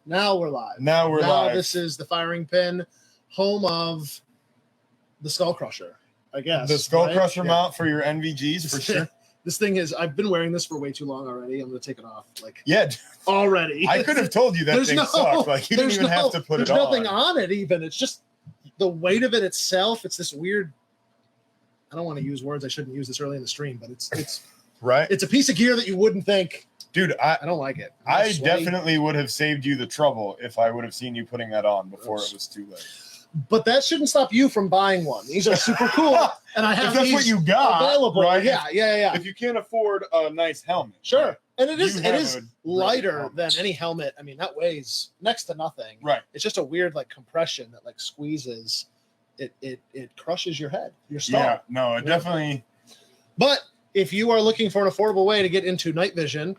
Now we're live. Now live. This is the Firing Pin, home of the Skull Crusher, I guess. The Skull Crusher mount for your NVGs, for sure. This thing is, I've been wearing this for way too long already. I'm going to take it off. Already. I could have told you that thing sucked. Like, you didn't even have to put it on. There's nothing on it even. It's just the weight of it itself. It's this weird, I don't want to use words I shouldn't use this early in the stream, but it's right. It's a piece of gear that you wouldn't think. Dude, I don't like it. I definitely would have saved you the trouble if I would have seen you putting that on before it was too late. But that shouldn't stop you from buying one. These are super cool, and I have if that's these what you got, available. Right? Yeah. If you can't afford a nice helmet, sure. And it is lighter than any helmet. I mean, that weighs next to nothing. Right. It's just a weird compression that squeezes. It crushes your head. Your skull. Yeah. No, it definitely. But if you are looking for an affordable way to get into night vision,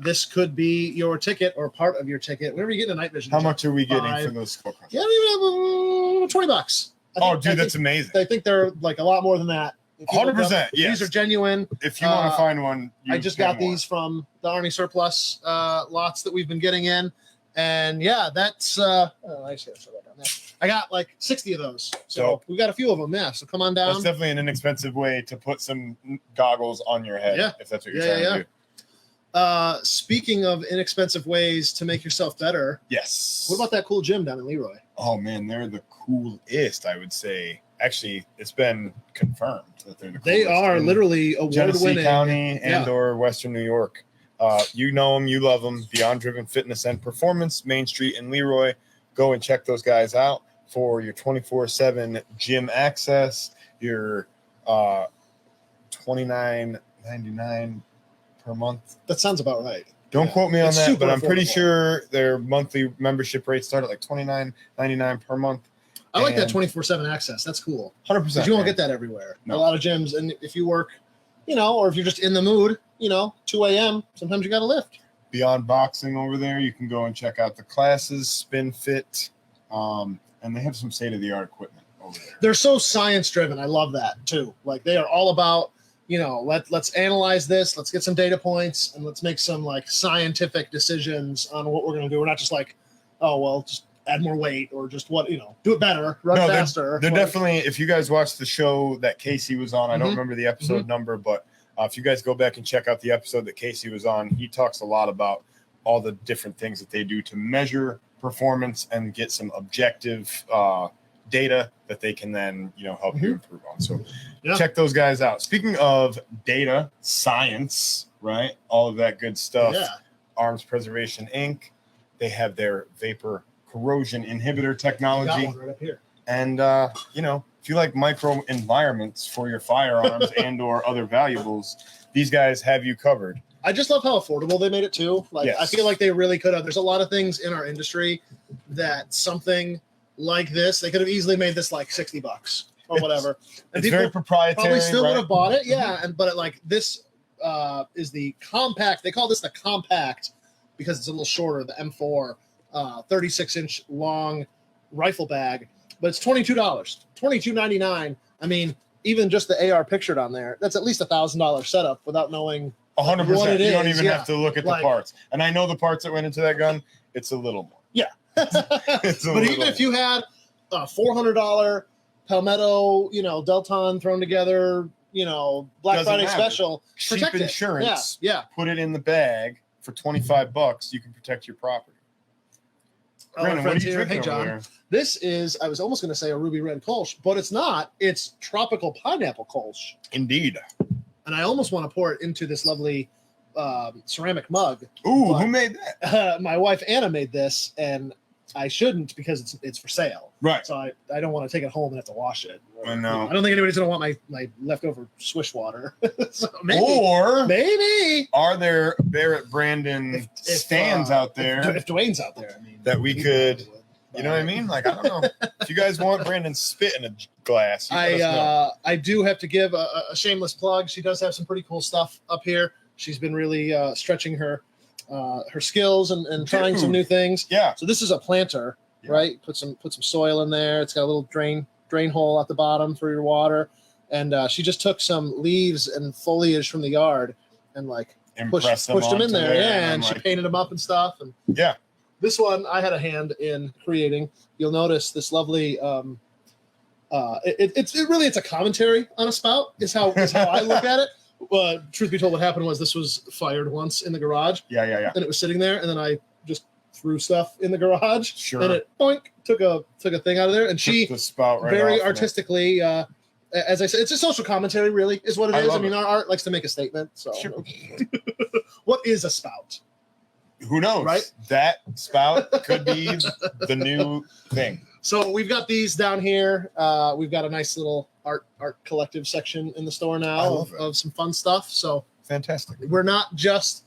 this could be your ticket or part of your ticket. Whenever you get into night vision, how much are we getting for those Skull Crushers? Yeah, $20. That's amazing. I think they're a lot more than that. 100%. Yes. These are genuine. If you want to find one, I just got these from the Army surplus lots that we've been getting in, and that's. I just gotta throw that down there. I got 60 of those, so we got a few of them. Yeah, so come on down. That's definitely an inexpensive way to put some goggles on your head. If that's what you're trying to do. Speaking of inexpensive ways to make yourself better, yes. What about that cool gym down in Leroy? Oh man, they're the coolest, I would say. Actually, it's been confirmed that they're the coolest. They are literally award-winning. Genesee County and or Western New York. You know them, you love them. Beyond Driven Fitness and Performance, Main Street in Leroy. Go and check those guys out for your 24/7 gym access. Your $29.99 per month. That sounds about right. Don't quote me on that, but I'm pretty sure their monthly membership rates start at $29.99 per month. I like that 24/7 access. That's cool. 100%. Because you won't get that everywhere. No. A lot of gyms, and if you work, or if you're just in the mood, 2 a.m., sometimes you got to lift. Beyond Boxing over there, you can go and check out the classes, Spin Fit, and they have some state-of-the-art equipment over there. They're so science-driven. I love that, too. They are all about, let's analyze this, let's get some data points, and let's make some, scientific decisions on what we're going to do. We're not just just add more weight or just do it better, run faster. They're definitely, if you guys watched the show that Casey was on, I don't remember the episode number, but if you guys go back and check out the episode that Casey was on, he talks a lot about all the different things that they do to measure performance and get some objective data that they can then, help you improve on. So check those guys out. Speaking of data, science, right? All of that good stuff. Yeah. Arms Preservation Inc. They have their vapor corrosion inhibitor technology. Got one right up here. And, if you like micro environments for your firearms and or other valuables, these guys have you covered. I just love how affordable they made it too. Yes. I feel like they really could have. There's a lot of things in our industry that something like this, they could have easily made this $60 or whatever. And it's very proprietary. Probably still would have bought it. Yeah. But this is the compact. They call this the compact because it's a little shorter, the M4, 36-inch long rifle bag. But it's $22, $22.99. I mean, even just the AR pictured on there, that's at least $1,000 setup without knowing 100%. what it is. You don't even have to look at the parts. And I know the parts that went into that gun. It's a little more. Yeah. But even if you had a $400 Palmetto, Delton thrown together, Black Friday special, cheap protect insurance. Yeah. Put it in the bag for $25. You can protect your property. Brandon, what are you drinking? Hey, John. Over there? This is, I was almost going to say a ruby red Kolsch, but it's not. It's tropical pineapple Kolsch. Indeed. And I almost want to pour it into this lovely ceramic mug. Ooh, who made that? My wife, Anna, made this, and I shouldn't because it's for sale. Right. So I don't want to take it home and have to wash it. I know. I don't think anybody's going to want my leftover swish water. So maybe. Are there Barrett Brandon stands out there? If Dwayne's out there, that we could... You know what I mean? I don't know. If you guys want Brandon spit in a glass, I do have to give a shameless plug. She does have some pretty cool stuff up here. She's been really stretching her skills and trying some new things. Yeah. So this is a planter, right? Put some soil in there. It's got a little drain hole at the bottom for your water. And she just took some leaves and foliage from the yard and pushed them in there. Yeah, and she painted them up and stuff. And This one I had a hand in creating. You'll notice this lovely. It's a commentary on a spout. Is how I look at it. Truth be told, what happened was this was fired once in the garage. Yeah. And it was sitting there, and then I just threw stuff in the garage. Sure. And it boink took a thing out of there, and she the spout right very off artistically. As I said, it's a social commentary, really, is what it is. I mean, our art likes to make a statement. So, sure. What is a spout? Who knows? Right? That spout could be the new thing. So we've got these down here. We've got a nice little art collective section in the store now of some fun stuff. So fantastic. We're not just,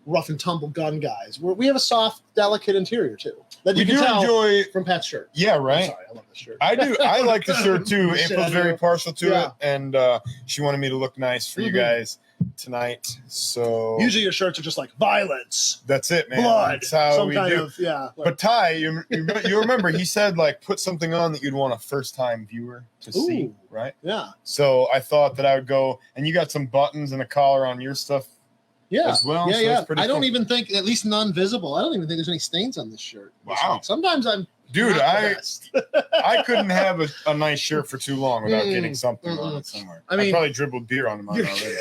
rough and tumble gun guys. We have a soft, delicate interior too. That you can tell enjoy from Pat's shirt. Yeah, right. I'm sorry, I love this shirt. I do. I like the shirt too. April's very partial to Yeah. it, and she wanted me to look nice for you guys tonight. So usually your shirts are just like violence, that's it, man. blood, That's how some we kind do. of Like, but Ty, you remember he said like put something on that you'd want a first time viewer to see, right? Yeah. So I thought that I would go, and you got some buttons and a collar on your stuff. Yeah. As well. Yeah, so yeah. pretty I don't cool. even think, at least none visible. I don't even think there's any stains on this shirt. Wow. Sometimes I'm Dude, I I couldn't have a nice shirt for too long without getting something on it somewhere. I mean, I probably dribbled beer on mine already.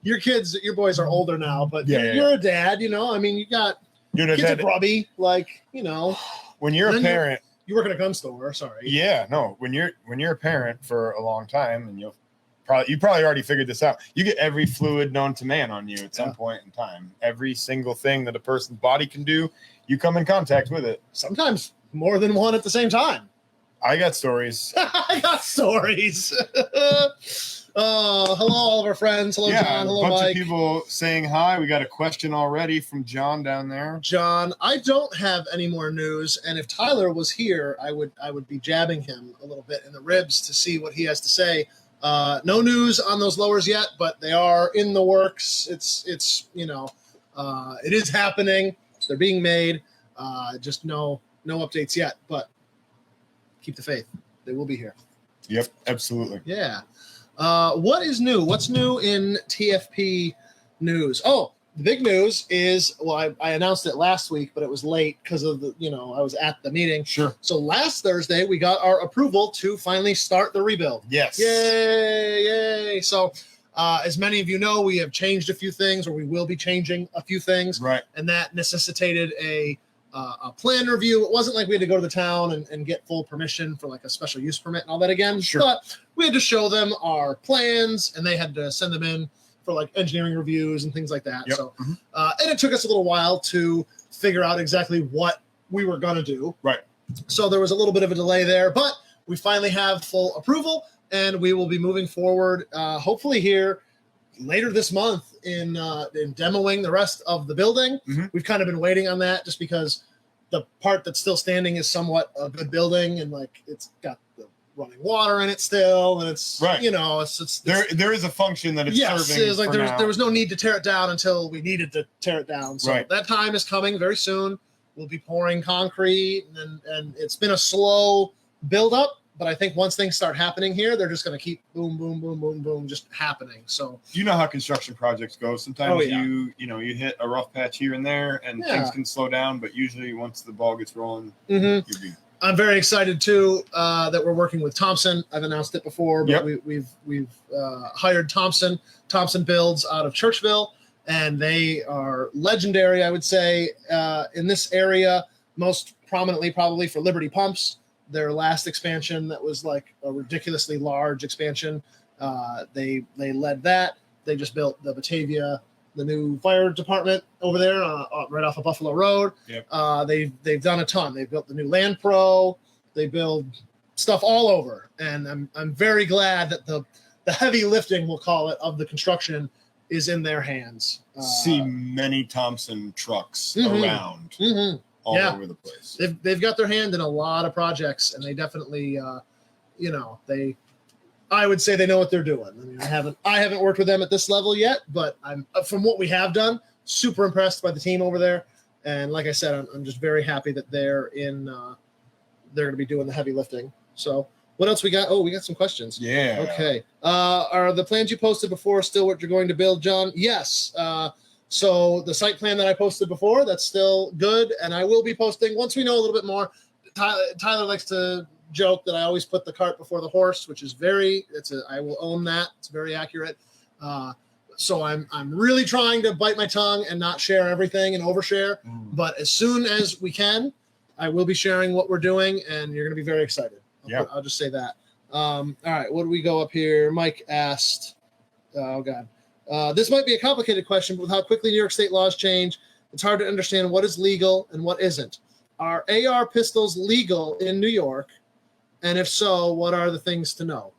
your kids, your boys are older now, but Yeah, you're a dad, I mean, you got kids are grubby, when you're a parent, you work in a gun store. Sorry. Yeah, no. When you're a parent for a long time, and you probably already figured this out. You get every fluid known to man on you at some point in time. Every single thing that a person's body can do, you come in contact with it. Sometimes more than one at the same time. I got stories. I got stories. Hello, all of our friends. Hello, John. Hello, Mike. A bunch Mike. of people saying hi. We got a question already from John down there. John, I don't have any more news, and if Tyler was here, I would be jabbing him a little bit in the ribs to see what he has to say. No news on those lowers yet, but they are in the works. It's it is happening. They're being made. Just no updates yet, but keep the faith. They will be here. Yep, absolutely. Yeah. What is new? What's new in TFP news? Oh, the big news is, well, I announced it last week, but it was late because of I was at the meeting. Sure. So last Thursday, we got our approval to finally start the rebuild. Yes. Yay. So as many of you know, we have changed a few things, or we will be changing a few things. Right. And that necessitated a plan review. It wasn't like we had to go to the town and get full permission for like a special use permit and all that again. Sure. But we had to show them our plans, and they had to send them in for like engineering reviews and things like that. Yep. So, and it took us a little while to figure out exactly what we were going to do. Right. So there was a little bit of a delay there, but we finally have full approval, and we will be moving forward, hopefully here later this month in demoing the rest of the building. Mm-hmm. We've kind of been waiting on that just because the part that's still standing is somewhat a good building, and like it's got the running water in it still, and it's right. It's there is a function that it's serving. Yes, like there was no need to tear it down until we needed to tear it down. So that time is coming very soon. We'll be pouring concrete, and it's been a slow build up. But I think once things start happening here, they're just going to keep boom, boom, boom, boom, boom, just happening. So you know how construction projects go. Sometimes you hit a rough patch here and there, and things can slow down. But usually, once the ball gets rolling, you'll be. I'm very excited too that we're working with Thompson. I've announced it before, but we've hired Thompson. Thompson builds out of Churchville, and they are legendary, I would say, in this area. Most prominently, probably for Liberty Pumps. Their last expansion that was like a ridiculously large expansion. They led that. They just built the Batavia, the new fire department over there right off of Buffalo Road. Yep. They've done a ton. They've built the new Land Pro. They build stuff all over, and I'm very glad that the heavy lifting, we'll call it, of the construction is in their hands. See many Thompson trucks around. Mm-hmm. All over the place. They've got their hand in a lot of projects, and they definitely, I would say they know what they're doing. I mean, I haven't worked with them at this level yet, but I'm from what we have done, super impressed by the team over there. And like I said, I'm just very happy that they're going to be doing the heavy lifting. So what else we got? Oh, we got some questions. Yeah. Okay. Are the plans you posted before still what you're going to build, John? Yes. So the site plan that I posted before, that's still good. And I will be posting once we know a little bit more. Tyler likes to joke that I always put the cart before the horse, which is I will own that. It's very accurate. So I'm really trying to bite my tongue and not share everything and overshare. But as soon as we can, I will be sharing what we're doing, and you're going to be very excited. I'll just say that. All right, what do we go up here? Mike asked, oh God, this might be a complicated question, but with how quickly New York state laws change, it's hard to understand what is legal and what isn't. Are AR pistols legal in New York? And if so, what are the things to know?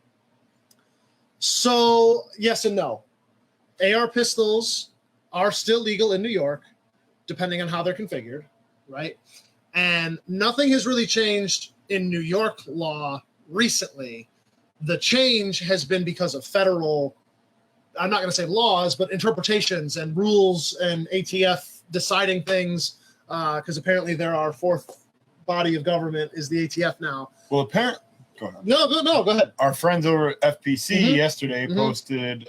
So yes and no. AR pistols are still legal in New York, depending on how they're configured, right? And nothing has really changed in New York law recently. The change has been because of federal, I'm not going to say laws, but interpretations and rules and ATF deciding things, because apparently there are fourth body of government is the ATF now. Well, apparently, go ahead. No, go ahead. Our friends over at FPC yesterday posted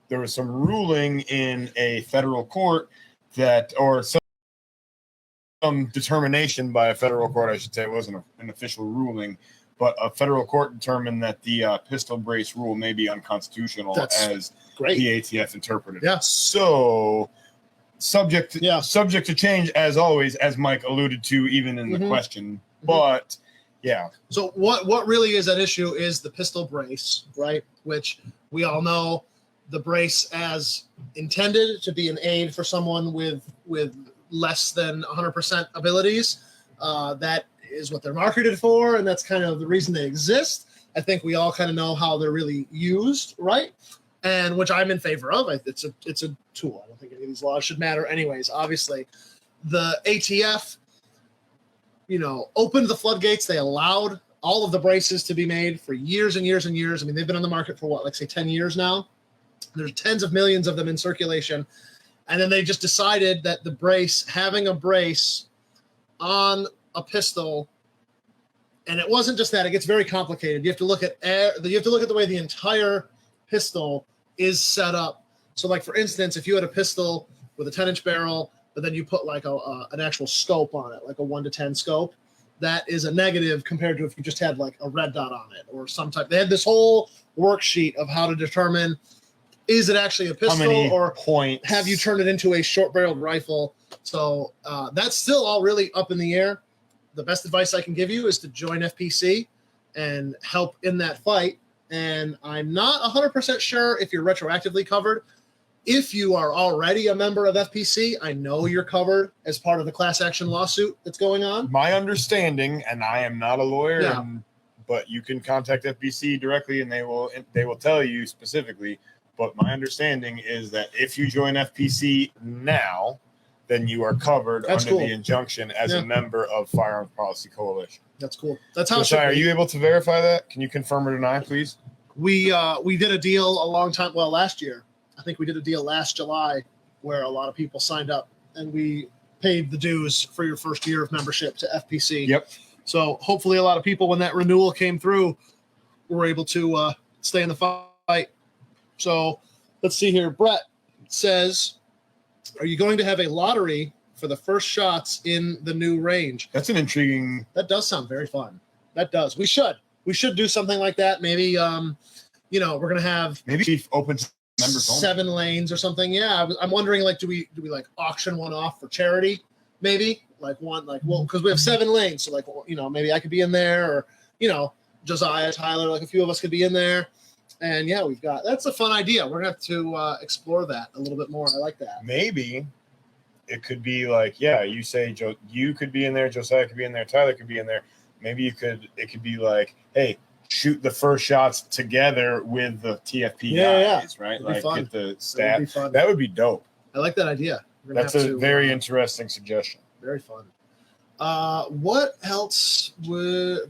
there was some ruling in a federal court or some determination by a federal court, I should say. It wasn't an official ruling, but a federal court determined that the pistol brace rule may be unconstitutional. That's great. The ATF interpreted. Yeah. So subject to change, as always, as Mike alluded to even in the question. But yeah. So what really is at issue is the pistol brace, right? Which we all know the brace as intended to be an aid for someone with less than 100% abilities. That is what they're marketed for, and that's kind of the reason they exist. I think we all kind of know how they're really used, right? And which I'm in favor of. It's a tool. I don't think any of these laws should matter anyways. Obviously, the ATF, opened the floodgates. They allowed all of the braces to be made for years and years and years. I mean, they've been on the market for 10 years now. There's tens of millions of them in circulation. And then they just decided that having a brace on a pistol, and it wasn't just that, it gets very complicated. You have to look at the way the entire pistol is set up. So like, for instance, if you had a pistol with a 10-inch barrel, but then you put an actual scope on it, like a 1 to 10 scope, that is a negative compared to if you just had like a red dot on it or some type. They had this whole worksheet of how to determine, is it actually a pistol or points have you turned it into a short-barreled rifle? So that's still all really up in the air. The best advice I can give you is to join FPC and help in that fight. And I'm not 100% sure if you're retroactively covered. If you are already a member of FPC, I know you're covered as part of the class action lawsuit that's going on. My understanding, and I am not a lawyer, but you can contact FPC directly and they will tell you specifically. But my understanding is that if you join FPC now, then you are covered the injunction as a member of Firearms Policy Coalition. That's cool. That's how. So, are you able to verify that? Can you confirm or deny, please? We did a deal a long time. Well, last year, I think we did a deal last July where a lot of people signed up, and we paid the dues for your first year of membership to FPC. Yep. So hopefully, a lot of people, when that renewal came through, were able to stay in the fight. So let's see here. Brett says, are you going to have a lottery for the first shots in the new range? That's an intriguing. That does sound very fun. That does. We should do something like that. Maybe, we're going to have open to members 7 lanes or something. Yeah. I'm wondering, do we like auction one off for charity? Maybe because we have 7 lanes. So maybe I could be in there, or, Josiah, Tyler, a few of us could be in there. And yeah, that's a fun idea. We're going to have to explore that a little bit more. I like that. Maybe it could be you say, Joe, you could be in there, Josiah could be in there, Tyler could be in there. Maybe it could be hey, shoot the first shots together with the TFP guys, right? Get the stat. That would be dope. I like that idea. That's a very interesting suggestion. Very fun. What else do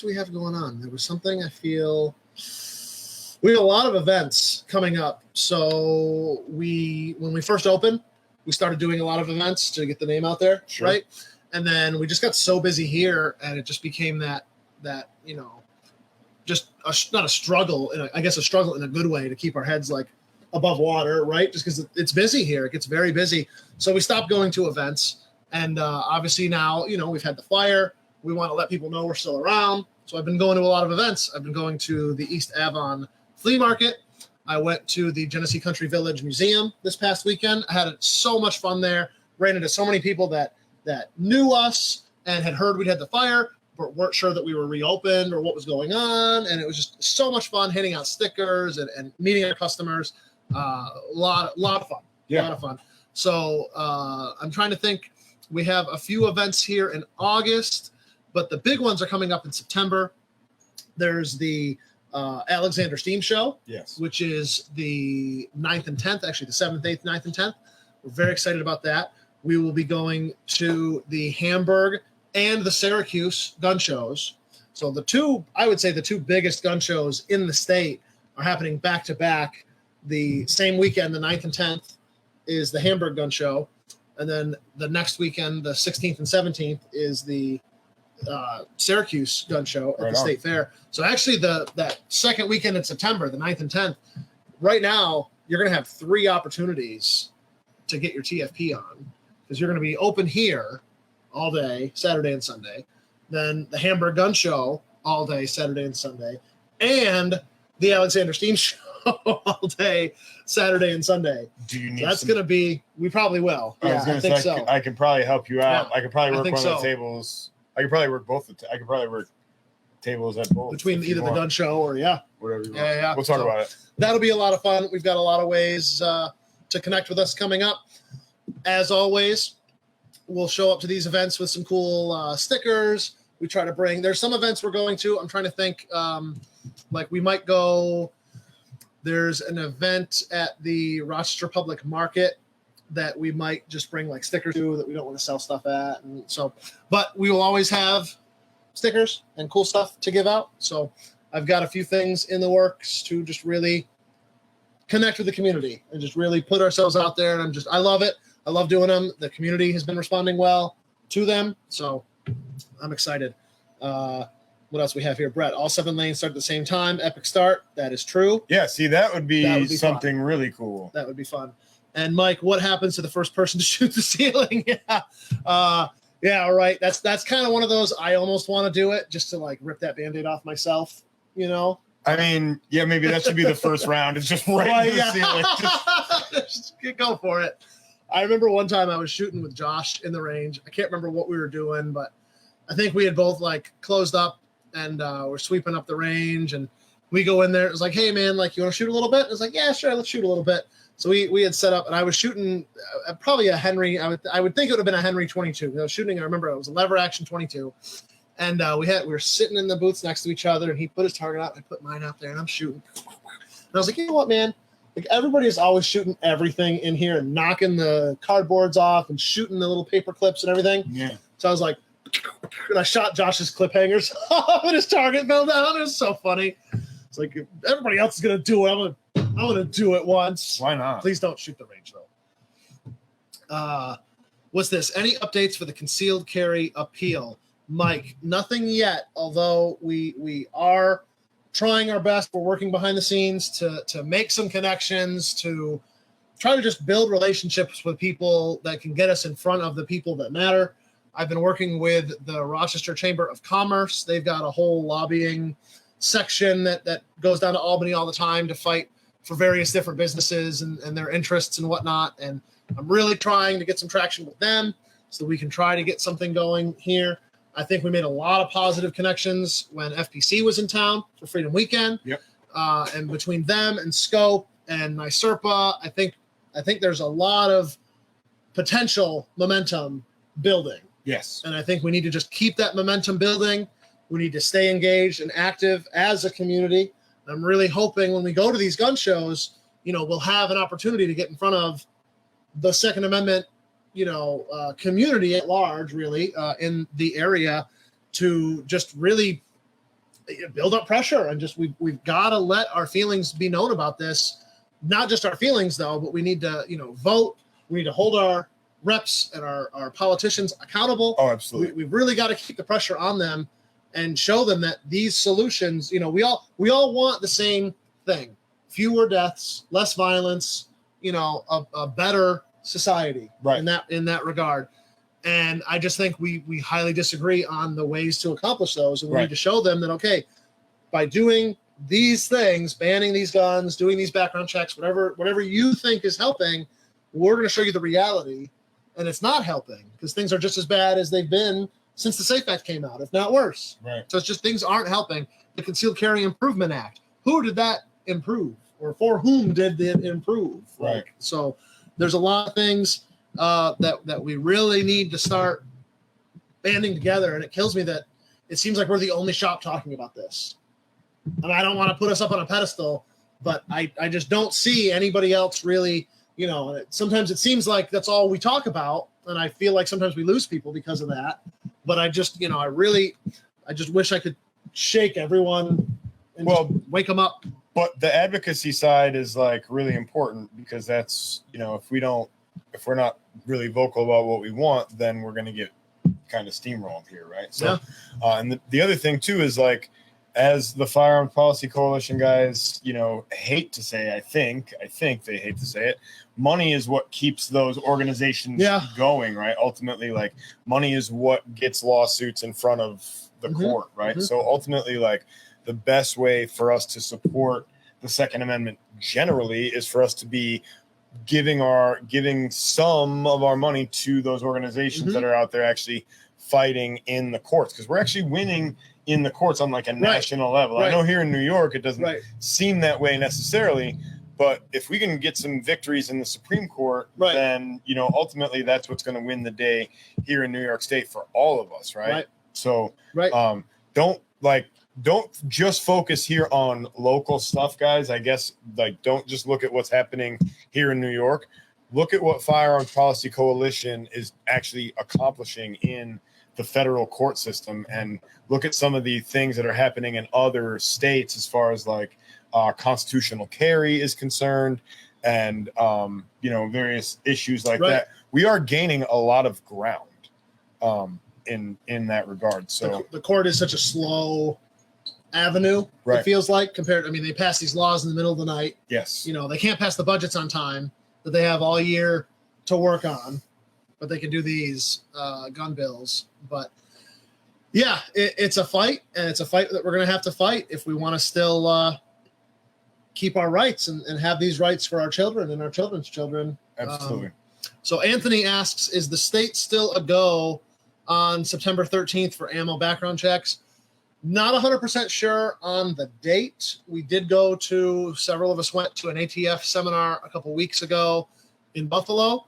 we have going on? There was something I feel. We have a lot of events coming up. So when we first opened, we started doing a lot of events to get the name out there, right? And then we just got so busy here, and it just became that just not a struggle, a struggle in a good way to keep our heads above water, right? Just because it's busy here. It gets very busy. So we stopped going to events. And obviously now, we've had the fire. We want to let people know we're still around. So I've been going to a lot of events. I've been going to the East Avon Flea Market. I went to the Genesee Country Village Museum this past weekend. I had so much fun there. Ran into so many people that knew us and had heard we'd had the fire, but weren't sure that we were reopened or what was going on. And it was just so much fun handing out stickers and meeting our customers. A lot of fun. Yeah. A lot of fun. So I'm trying to think. We have a few events here in August, but the big ones are coming up in September. There's the Alexander Steam Show, yes, which is the 9th and 10th, actually the 7th, 8th, 9th, and 10th. We're very excited about that. We will be going to the Hamburg and the Syracuse gun shows. So I would say the two biggest gun shows in the state are happening back to back. The same weekend, the 9th and 10th, is the Hamburg gun show. And then the next weekend, the 16th and 17th, is the Syracuse gun show at the State Fair. So actually that second weekend in September, the 9th and 10th, right now you're going to have 3 opportunities to get your TFP on, because you're going to be open here all day, Saturday and Sunday, then the Hamburg gun show all day, Saturday and Sunday, and the Alexander Steam Show all day, Saturday and Sunday. Do you need? So that's going to be. We probably will. I think so. I can probably help you out. Yeah, I could probably work one of the tables. I could probably work both. I could probably work tables at both between either the gun show or whatever. You want. Yeah. We'll talk about it. That'll be a lot of fun. We've got a lot of ways to connect with us coming up. As always, we'll show up to these events with some cool stickers. We try to bring. There's some events we're going to. I'm trying to think. Like we might go. There's an event at the Rochester Public Market that we might just bring like stickers to that we don't want to sell stuff at. And so, but we will always have stickers and cool stuff to give out. So I've got a few things in the works to just really connect with the community and just really put ourselves out there. And I love it. I love doing them. The community has been responding well to them. So I'm excited. What else we have here, Brett? All 7 lanes start at the same time. Epic start. That is true. Yeah, see, that would be something really cool. That would be fun. And Mike, what happens to the first person to shoot the ceiling? Yeah, all right. That's kind of one of those. I almost want to do it just to like rip that Band-Aid off myself. I mean, yeah, maybe that should be the first round. It's just right in the ceiling. Just go for it. I remember one time I was shooting with Josh in the range. I can't remember what we were doing, but I think we had both like closed up. And we're sweeping up the range, and we go in there. It was like, hey, man, like, you want to shoot a little bit? I was like, yeah, sure, let's shoot a little bit. So we had set up, and I was shooting probably a Henry. I would think it would have been a Henry 22. I was shooting. I remember it was a lever action 22, and we were sitting in the booths next to each other, and he put his target out, and I put mine out there, and I'm shooting. And I was like, you know what, man? Like everybody is always shooting everything in here and knocking the cardboards off and shooting the little paper clips and everything. Yeah. So I was like. And I shot Josh's clip hangers and his target fell down. It was so funny. It's like if everybody else is gonna do it. I'm gonna do it once. Why not? Please don't shoot the range though. What's this? Any updates for the concealed carry appeal? Mike, nothing yet, although we are trying our best. We're working behind the scenes to make some connections, to try to just build relationships with people that can get us in front of the people that matter. I've been working with the Rochester Chamber of Commerce. They've got a whole lobbying section that goes down to Albany all the time to fight for various different businesses and their interests and whatnot. And I'm really trying to get some traction with them so we can try to get something going here. I think we made a lot of positive connections when FPC was in town for Freedom Weekend. Yep. And between them and Scope and milserp, I think there's a lot of potential momentum building. Yes. And I think we need to just keep that momentum building. We need to stay engaged and active as a community. I'm really hoping when we go to these gun shows, we'll have an opportunity to get in front of the Second Amendment, community at large, really, in the area to just really build up pressure. And just we've got to let our feelings be known about this. Not just our feelings, though, but we need to, vote. We need to hold our reps and our politicians accountable. Oh, absolutely. We've really got to keep the pressure on them and show them that these solutions, we all want the same thing. fewer deaths, less violence, a better society in that regard. And I just think we highly disagree on the ways to accomplish those. And we need to show them that, okay, by doing these things, banning these guns, doing these background checks, whatever you think is helping, we're going to show you the reality. And it's not helping because things are just as bad as they've been since the SAFE Act came out, if not worse. Right. So it's just things aren't helping. The Concealed Carry Improvement Act, who did that improve? Or for whom did it improve? Right. So there's a lot of things that we really need to start banding together. And it kills me that it seems like we're the only shop talking about this. And I don't want to put us up on a pedestal, but I just don't see anybody else really, sometimes it seems like that's all we talk about. And I feel like sometimes we lose people because of that. But I just, I just wish I could shake everyone and just wake them up. But the advocacy side is like really important because that's, if we're not really vocal about what we want, then we're going to get kind of steamrolled here. Right. So, and the other thing too, is like, as the Firearms Policy Coalition guys, hate to say, I think they hate to say it, money is what keeps those organizations going, right? Ultimately, like, money is what gets lawsuits in front of the court, right? Mm-hmm. So ultimately, like, the best way for us to support the Second Amendment generally is for us to be giving some of our money to those organizations that are out there actually fighting in the courts, because we're actually winning in the courts on like a national level. I know here in New York it doesn't seem that way necessarily, but if we can get some victories in the Supreme Court, then ultimately that's what's going to win the day here in New York State for all of us, right? So don't just focus here on local stuff, guys. I guess, like, don't just look at what's happening here in New York. Look at what Firearms Policy Coalition is actually accomplishing in the federal court system, and look at some of the things that are happening in other states as far as like constitutional carry is concerned, and various issues like that. We are gaining a lot of ground in that regard. So the court is such a slow avenue, it feels like, they pass these laws in the middle of the night. Yes. They can't pass the budgets on time that they have all year to work on, but they can do these gun bills. But it's a fight, and it's a fight that we're going to have to fight if we want to still keep our rights and have these rights for our children and our children's children. Absolutely. So Anthony asks, is the state still a go on September 13th for ammo background checks? Not 100% sure on the date. We did go to, several of us went to an ATF seminar a couple weeks ago in Buffalo,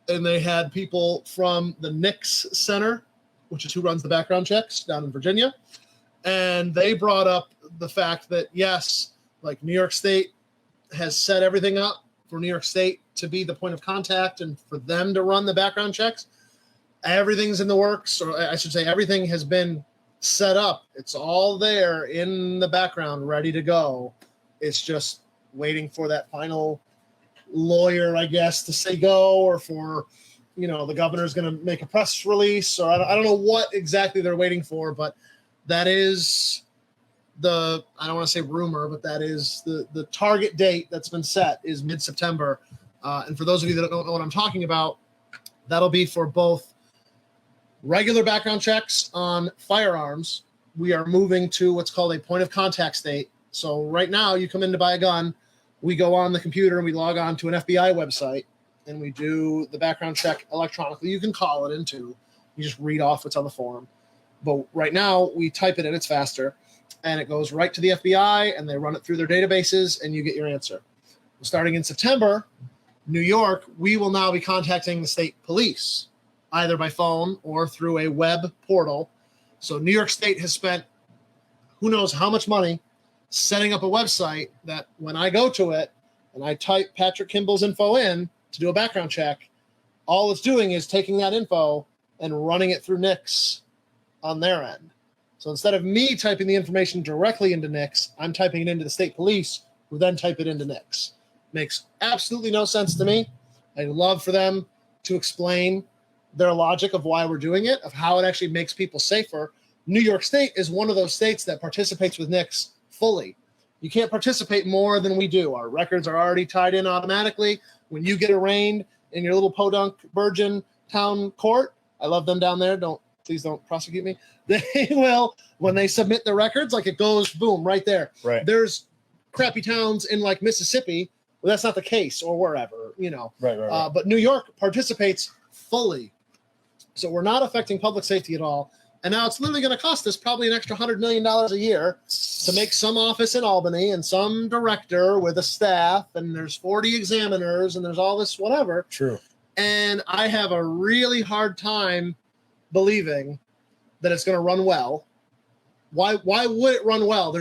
and they had people from the NICS Center, which is who runs the background checks down in Virginia. And they brought up the fact that, yes, like New York State has set everything up for New York State to be the point of contact and for them to run the background checks. Everything's in the works, or I should say everything has been set up. It's all there in the background, ready to go. It's just waiting for that final lawyer, I guess, to say go, or for, the governor's going to make a press release, or I don't know what exactly they're waiting for, but that is I don't want to say rumor, but that is the target date that's been set is mid-September. And for those of you that don't know what I'm talking about, that'll be for both regular background checks on firearms. We are moving to what's called a point of contact state. So right now you come in to buy a gun, we go on the computer and we log on to an FBI website and we do the background check electronically. You can call it in too. You just read off what's on the form. But right now we type it in, it's faster, and it goes right to the FBI and they run it through their databases and you get your answer. Starting in September, New York, we will now be contacting the state police, either by phone or through a web portal. So New York State has spent who knows how much money setting up a website that when I go to it and I type Patrick Kimball's info in to do a background check, all it's doing is taking that info and running it through NICS on their end. So instead of me typing the information directly into NICS, I'm typing it into the state police, who then type it into NICS. Makes absolutely no sense to me. I'd love for them to explain their logic of why we're doing it, of how it actually makes people safer. New York State is one of those states that participates with NICS fully. You can't participate more than we do. Our records are already tied in automatically. When you get arraigned in your little podunk Virgin town court, I love them down there. Please don't prosecute me. They will, when they submit the records, like it goes boom right there. Right. There's crappy towns in like Mississippi. Well, that's not the case, or wherever, you know. Right. But New York participates fully. So we're not affecting public safety at all. And now it's literally going to cost us probably an extra $100 million a year to make some office in Albany and some director with a staff, and there's 40 examiners, and there's all this whatever. True. And I have a really hard time believing that it's going to run well. Why would it run well?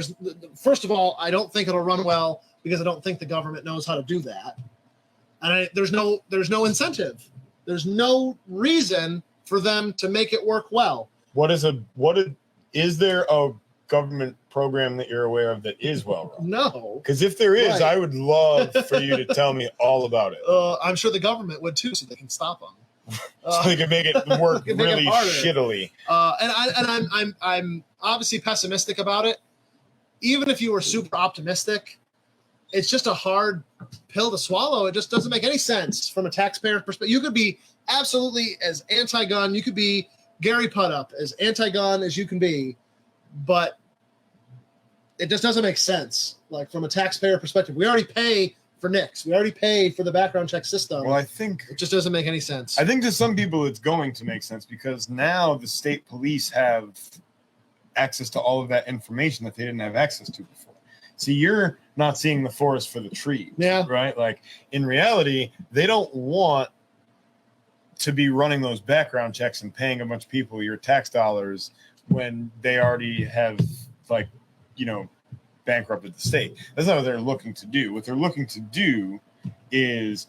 First of all, I don't think it'll run well because I don't think the government knows how to do that. And there's no incentive. There's no reason for them to make it work well. Is there a government program that you're aware of that is well run? No. Because if there is, Right. I would love for you to tell me all about it. I'm sure the government would too, so they can stop them. So they can make it work They can make it really harder. shittily. I'm obviously pessimistic about it. Even if you were super optimistic, it's just a hard pill to swallow. It just doesn't make any sense from a taxpayer perspective. You could be absolutely as anti-gun. You could be Gary Puttup, as anti-gun as you can be, but it just doesn't make sense. Like from a taxpayer perspective, we already pay for NICS. We already paid for the background check system. Well, I think it just doesn't make any sense. I think to some people it's going to make sense because now the state police have access to all of that information that they didn't have access to before. See, you're not seeing the forest for the trees, Yeah. right? Like in reality, they don't want to be running those background checks and paying a bunch of people your tax dollars when they already have, like, you know, bankrupted the state. That's not what they're looking to do. What they're looking to do is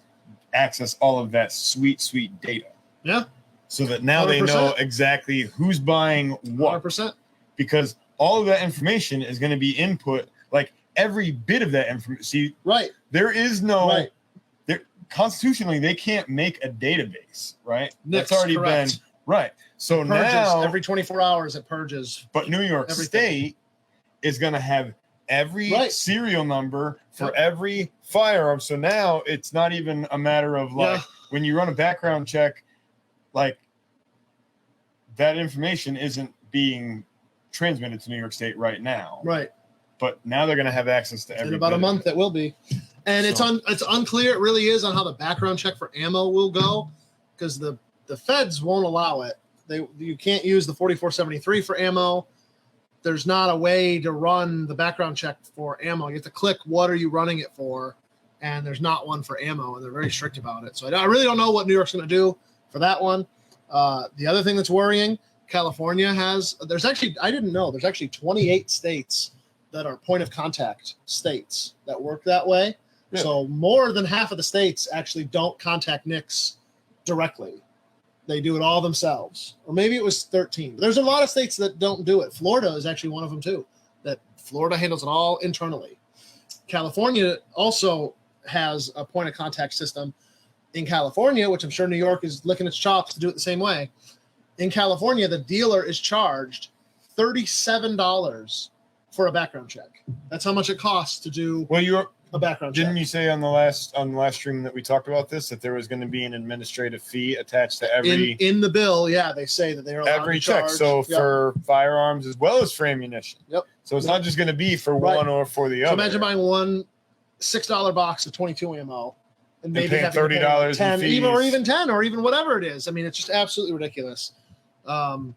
access all of that sweet data. Yeah. So that now they know exactly who's buying what. 100%. Because all of that information is going to be input, like every bit of that information. See, right. There is no, right. Constitutionally, they can't make a database, right? NICS, That's already correct. been, right. So Purges now, every 24 hours it purges. But New York everything. State is going to have every Right. serial number for every firearm. So now it's not even a matter of like when you run a background check, like that information isn't being transmitted to New York State right now. Right. But now they're going to have access to every. In about a month, it will be, and it's unclear. It really is on how the background check for ammo will go, because the feds won't allow it. You can't use the 4473 for ammo. There's not a way to run the background check for ammo. You have to click what are you running it for, and there's not one for ammo, and they're very strict about it. So I really don't know what New York's going to do for that one. The other thing that's worrying, California there's actually 28 states that are point of contact states that work that way. Yeah. So more than half of the states actually don't contact NICS directly. They do it all themselves. Or maybe it was 13. There's a lot of states that don't do it. Florida is actually one of them too. That Florida handles it all internally. California also has a point of contact system in California, which I'm sure New York is licking its chops to do it the same way. In California, the dealer is charged $37 for a background check. That's how much it costs to do a background check. Didn't you say on the last stream that we talked about this, that there was going to be an administrative fee attached to every in the bill? Yeah, they say that they're allowed every to check. charge. So for firearms as well as for ammunition. Yep. So it's not just going to be for one or for the so other. Imagine buying one $6 box of 22 ammo and maybe paying having $30 in 10, fees. even 10 or even whatever it is. I mean, it's just absolutely ridiculous. And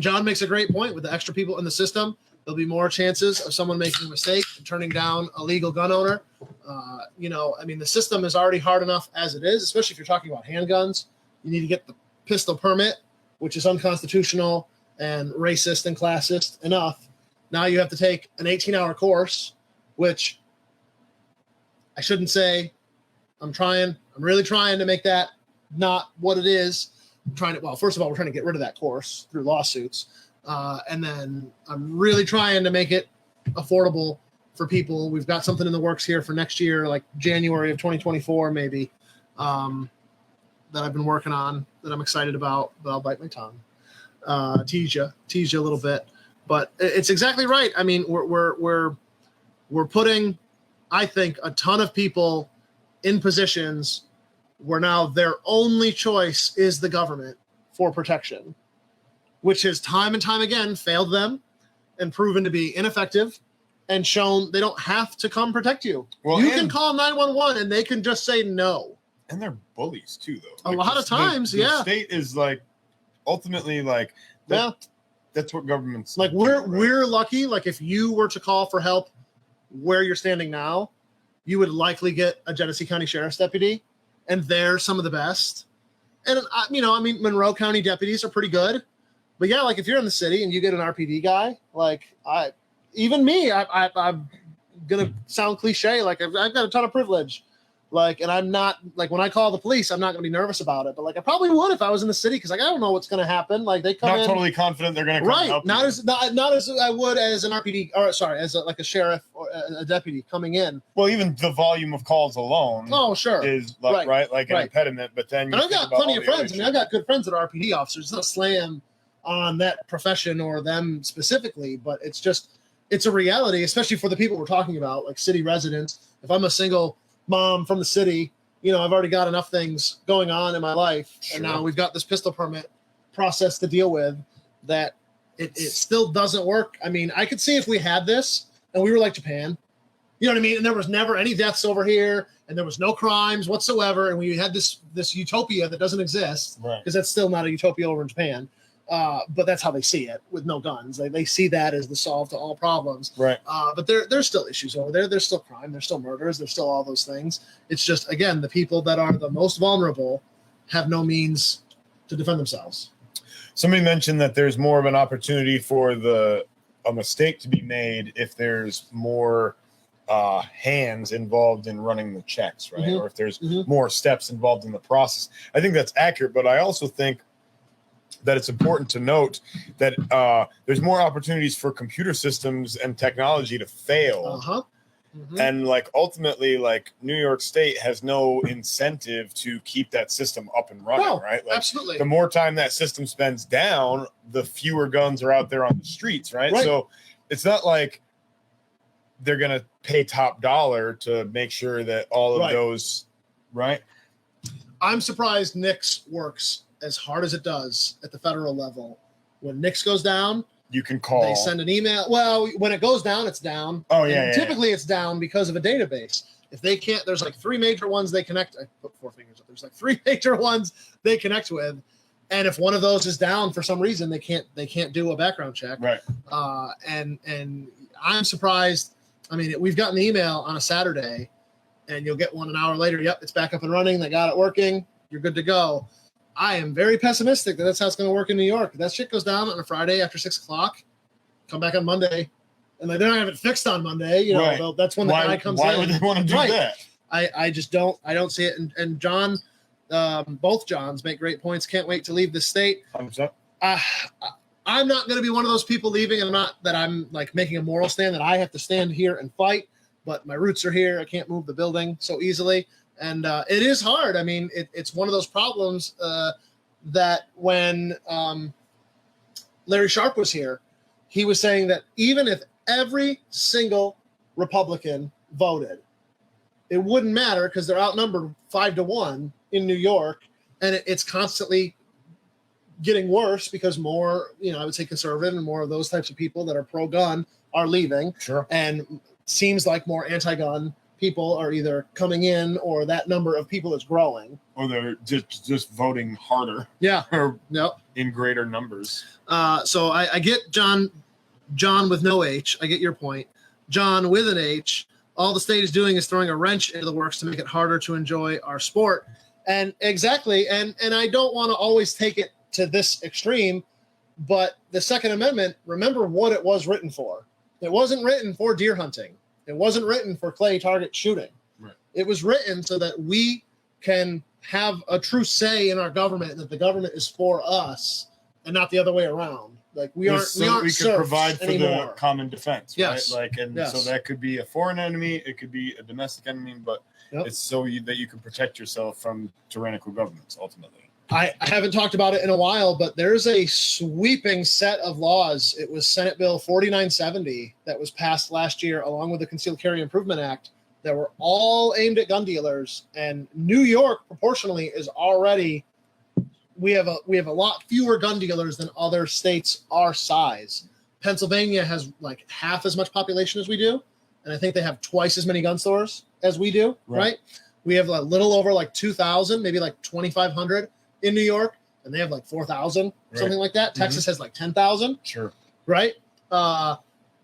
John makes a great point with the extra people in the system. There'll be more chances of someone making a mistake and turning down a legal gun owner. The system is already hard enough as it is, especially if you're talking about handguns. You need to get the pistol permit, which is unconstitutional and racist and classist enough. Now you have to take an 18-hour course, which I shouldn't say. I'm really trying to make that not what it is. First of all, we're trying to get rid of that course through lawsuits. And then I'm really trying to make it affordable for people. We've got something in the works here for next year, like January of 2024, maybe, that I've been working on that I'm excited about, but I'll bite my tongue. Tease you a little bit, but it's exactly right. I mean, we're we're putting, I think, a ton of people in positions where now their only choice is the government for protection, which has time and time again failed them and proven to be ineffective and shown they don't have to come protect you. Well, you can call 911 and they can just say no. And they're bullies too, though. A lot of times, the state is like ultimately like that, that's what government's like. We're lucky. Like if you were to call for help where you're standing now, you would likely get a Genesee County Sheriff's deputy, and they're some of the best. And Monroe County deputies are pretty good, but yeah, like if you're in the city and you get an RPD guy, like I'm gonna sound cliche, like I've got a ton of privilege. Like, and I'm not like when I call the police, I'm not going to be nervous about it. But like, I probably would if I was in the city because like I don't know what's going to happen. Like they come not in, totally confident they're going to come right. help Not you. not as I would as an RPD or sorry, as like a sheriff or a deputy coming in. Well, even the volume of calls alone, is like, right an impediment. But then I've got plenty of friends. I mean, I've got good friends that are RPD officers. It's not a slam on that profession or them specifically, but it's a reality, especially for the people we're talking about, like city residents. If I'm a single mom from the city, I've already got enough things going on in my life. Sure. And now we've got this pistol permit process to deal with that it still doesn't work. I mean, I could see if we had this and we were like Japan, you know what I mean? And there was never any deaths over here and there was no crimes whatsoever. And we had this utopia that doesn't exist because that's still not a utopia over in Japan. But that's how they see it with no guns. They see that as the solve to all problems. Right. But there's still issues over there. There's still crime. There's still murders. There's still all those things. It's just, again, the people that are the most vulnerable have no means to defend themselves. Somebody mentioned that there's more of an opportunity for a mistake to be made if there's more hands involved in running the checks, right? Mm-hmm. Or if there's more steps involved in the process. I think that's accurate, but I also think that it's important to note that there's more opportunities for computer systems and technology to fail. Mm-hmm. And like ultimately, like New York State has no incentive to keep that system up and running, right? Like, absolutely. The more time that system spends down, the fewer guns are out there on the streets, right? So it's not like they're going to pay top dollar to make sure that all of those, right? I'm surprised NICS works as hard as it does at the federal level. When NICS goes down, you can call. They send an email. Well, when it goes down, it's down. Oh, yeah. Typically, it's down because of a database. If they can't, there's like 3 major ones they connect. I put 4 fingers up. There's like 3 major ones they connect with, and if one of those is down for some reason, they can't do a background check. Right. And I'm surprised. I mean, we've gotten the email on a Saturday, and you'll get one an hour later. Yep, it's back up and running. They got it working. You're good to go. I am very pessimistic that that's how it's going to work in New York. If that shit goes down on a Friday after 6 o'clock, come back on Monday, and they don't have it fixed on Monday. That's when the guy comes in. Why would they want to do that? I just don't. I don't see it. And John, both Johns make great points. Can't wait to leave the state. I'm not going to be one of those people leaving, and I'm like making a moral stand that I have to stand here and fight. But my roots are here. I can't move the building so easily. And it is hard. I mean, it's one of those problems that when Larry Sharp was here, he was saying that even if every single Republican voted, it wouldn't matter because they're outnumbered 5-1 in New York, and it's constantly getting worse because more, I would say conservative and more of those types of people that are pro-gun are leaving. Sure. And seems like more anti-gun people are either coming in or that number of people is growing. Or they're just voting harder. Yeah. Or in greater numbers. So I get John with no H. I get your point. John with an H. All the state is doing is throwing a wrench into the works to make it harder to enjoy our sport. And exactly. And I don't want to always take it to this extreme, but the Second Amendment, remember what it was written for. It wasn't written for deer hunting. It wasn't written for clay target shooting. Right. It was written so that we can have a true say in our government, and that the government is for us and not the other way around. Like we aren't we can provide for anymore. The common defense, yes. right? So that could be a foreign enemy, it could be a domestic enemy, but it's so that you can protect yourself from tyrannical governments ultimately. I haven't talked about it in a while, but there's a sweeping set of laws. It was Senate Bill 4970 that was passed last year, along with the Concealed Carry Improvement Act, that were all aimed at gun dealers. And New York, proportionally, is already we have a lot fewer gun dealers than other states our size. Pennsylvania has like half as much population as we do, and I think they have twice as many gun stores as we do. Right? We have a little over like 2,000, maybe like 2,500 in New York, and they have like 4,000, something like that. Texas has like 10,000. Sure. Right?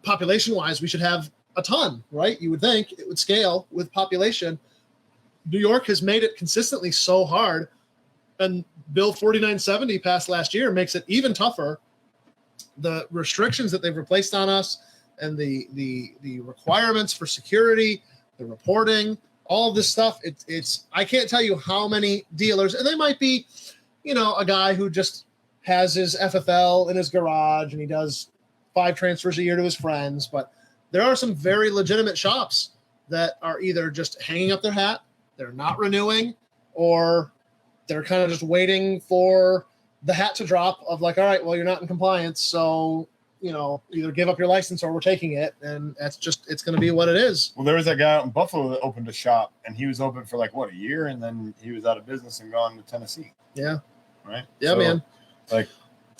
Population-wise, we should have a ton, right? You would think it would scale with population. New York has made it consistently so hard, and Bill 4970 passed last year makes it even tougher. The restrictions that they've replaced on us and the requirements for security, the reporting, all of this stuff, it's I can't tell you how many dealers, and they might be, a guy who just has his FFL in his garage and he does 5 transfers a year to his friends, but there are some very legitimate shops that are either just hanging up their hat, they're not renewing, or they're kind of just waiting for the hat to drop of like, all right, well, you're not in compliance, so either give up your license or we're taking it, and it's going to be what it is. Well, there was that guy out in Buffalo that opened a shop, and he was open for like a year, and then he was out of business and gone to Tennessee. Yeah. Right. Yeah, so, man. Like,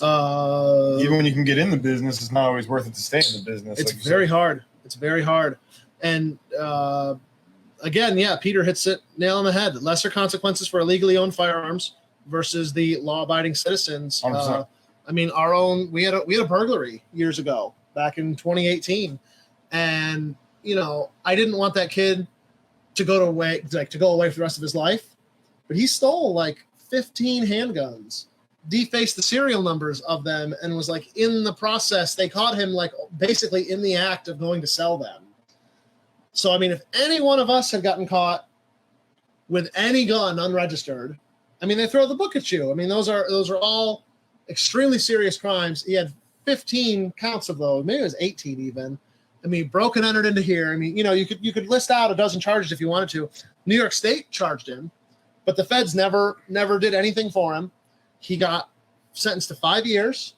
even when you can get in the business, it's not always worth it to stay in the business. It's very hard. It's very hard, and again, yeah, Peter hits it nail on the head. Lesser consequences for illegally owned firearms versus the law-abiding citizens. I mean, we had a burglary years ago, back in 2018, and I didn't want that kid to go away for the rest of his life, but he stole like 15 handguns, defaced the serial numbers of them, and was like in the process. They caught him like basically in the act of going to sell them. So I mean, if any one of us had gotten caught with any gun unregistered, I mean, they throw the book at you. I mean, those are all extremely serious crimes. He had 15 counts of those. Maybe it was 18 even. I mean, broke and entered into here. I mean, you could list out a dozen charges if you wanted to. New York State charged him, but the feds never did anything for him. He got sentenced to 5 years.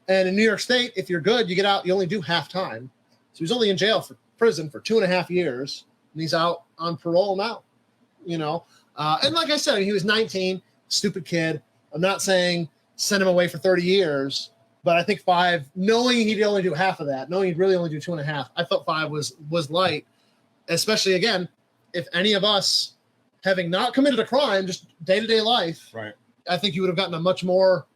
And in New York State, if you're good, you get out, you only do half time. So he's only in prison for 2.5 years, and he's out on parole now, and like I said, he was 19, stupid kid. I'm not saying send him away for 30 years, but I think 5, knowing he'd only do half of that, knowing he'd really only do 2.5, I felt 5 was light, especially again, if any of us having not committed a crime, just day-to-day life, right? I think you would have gotten a much more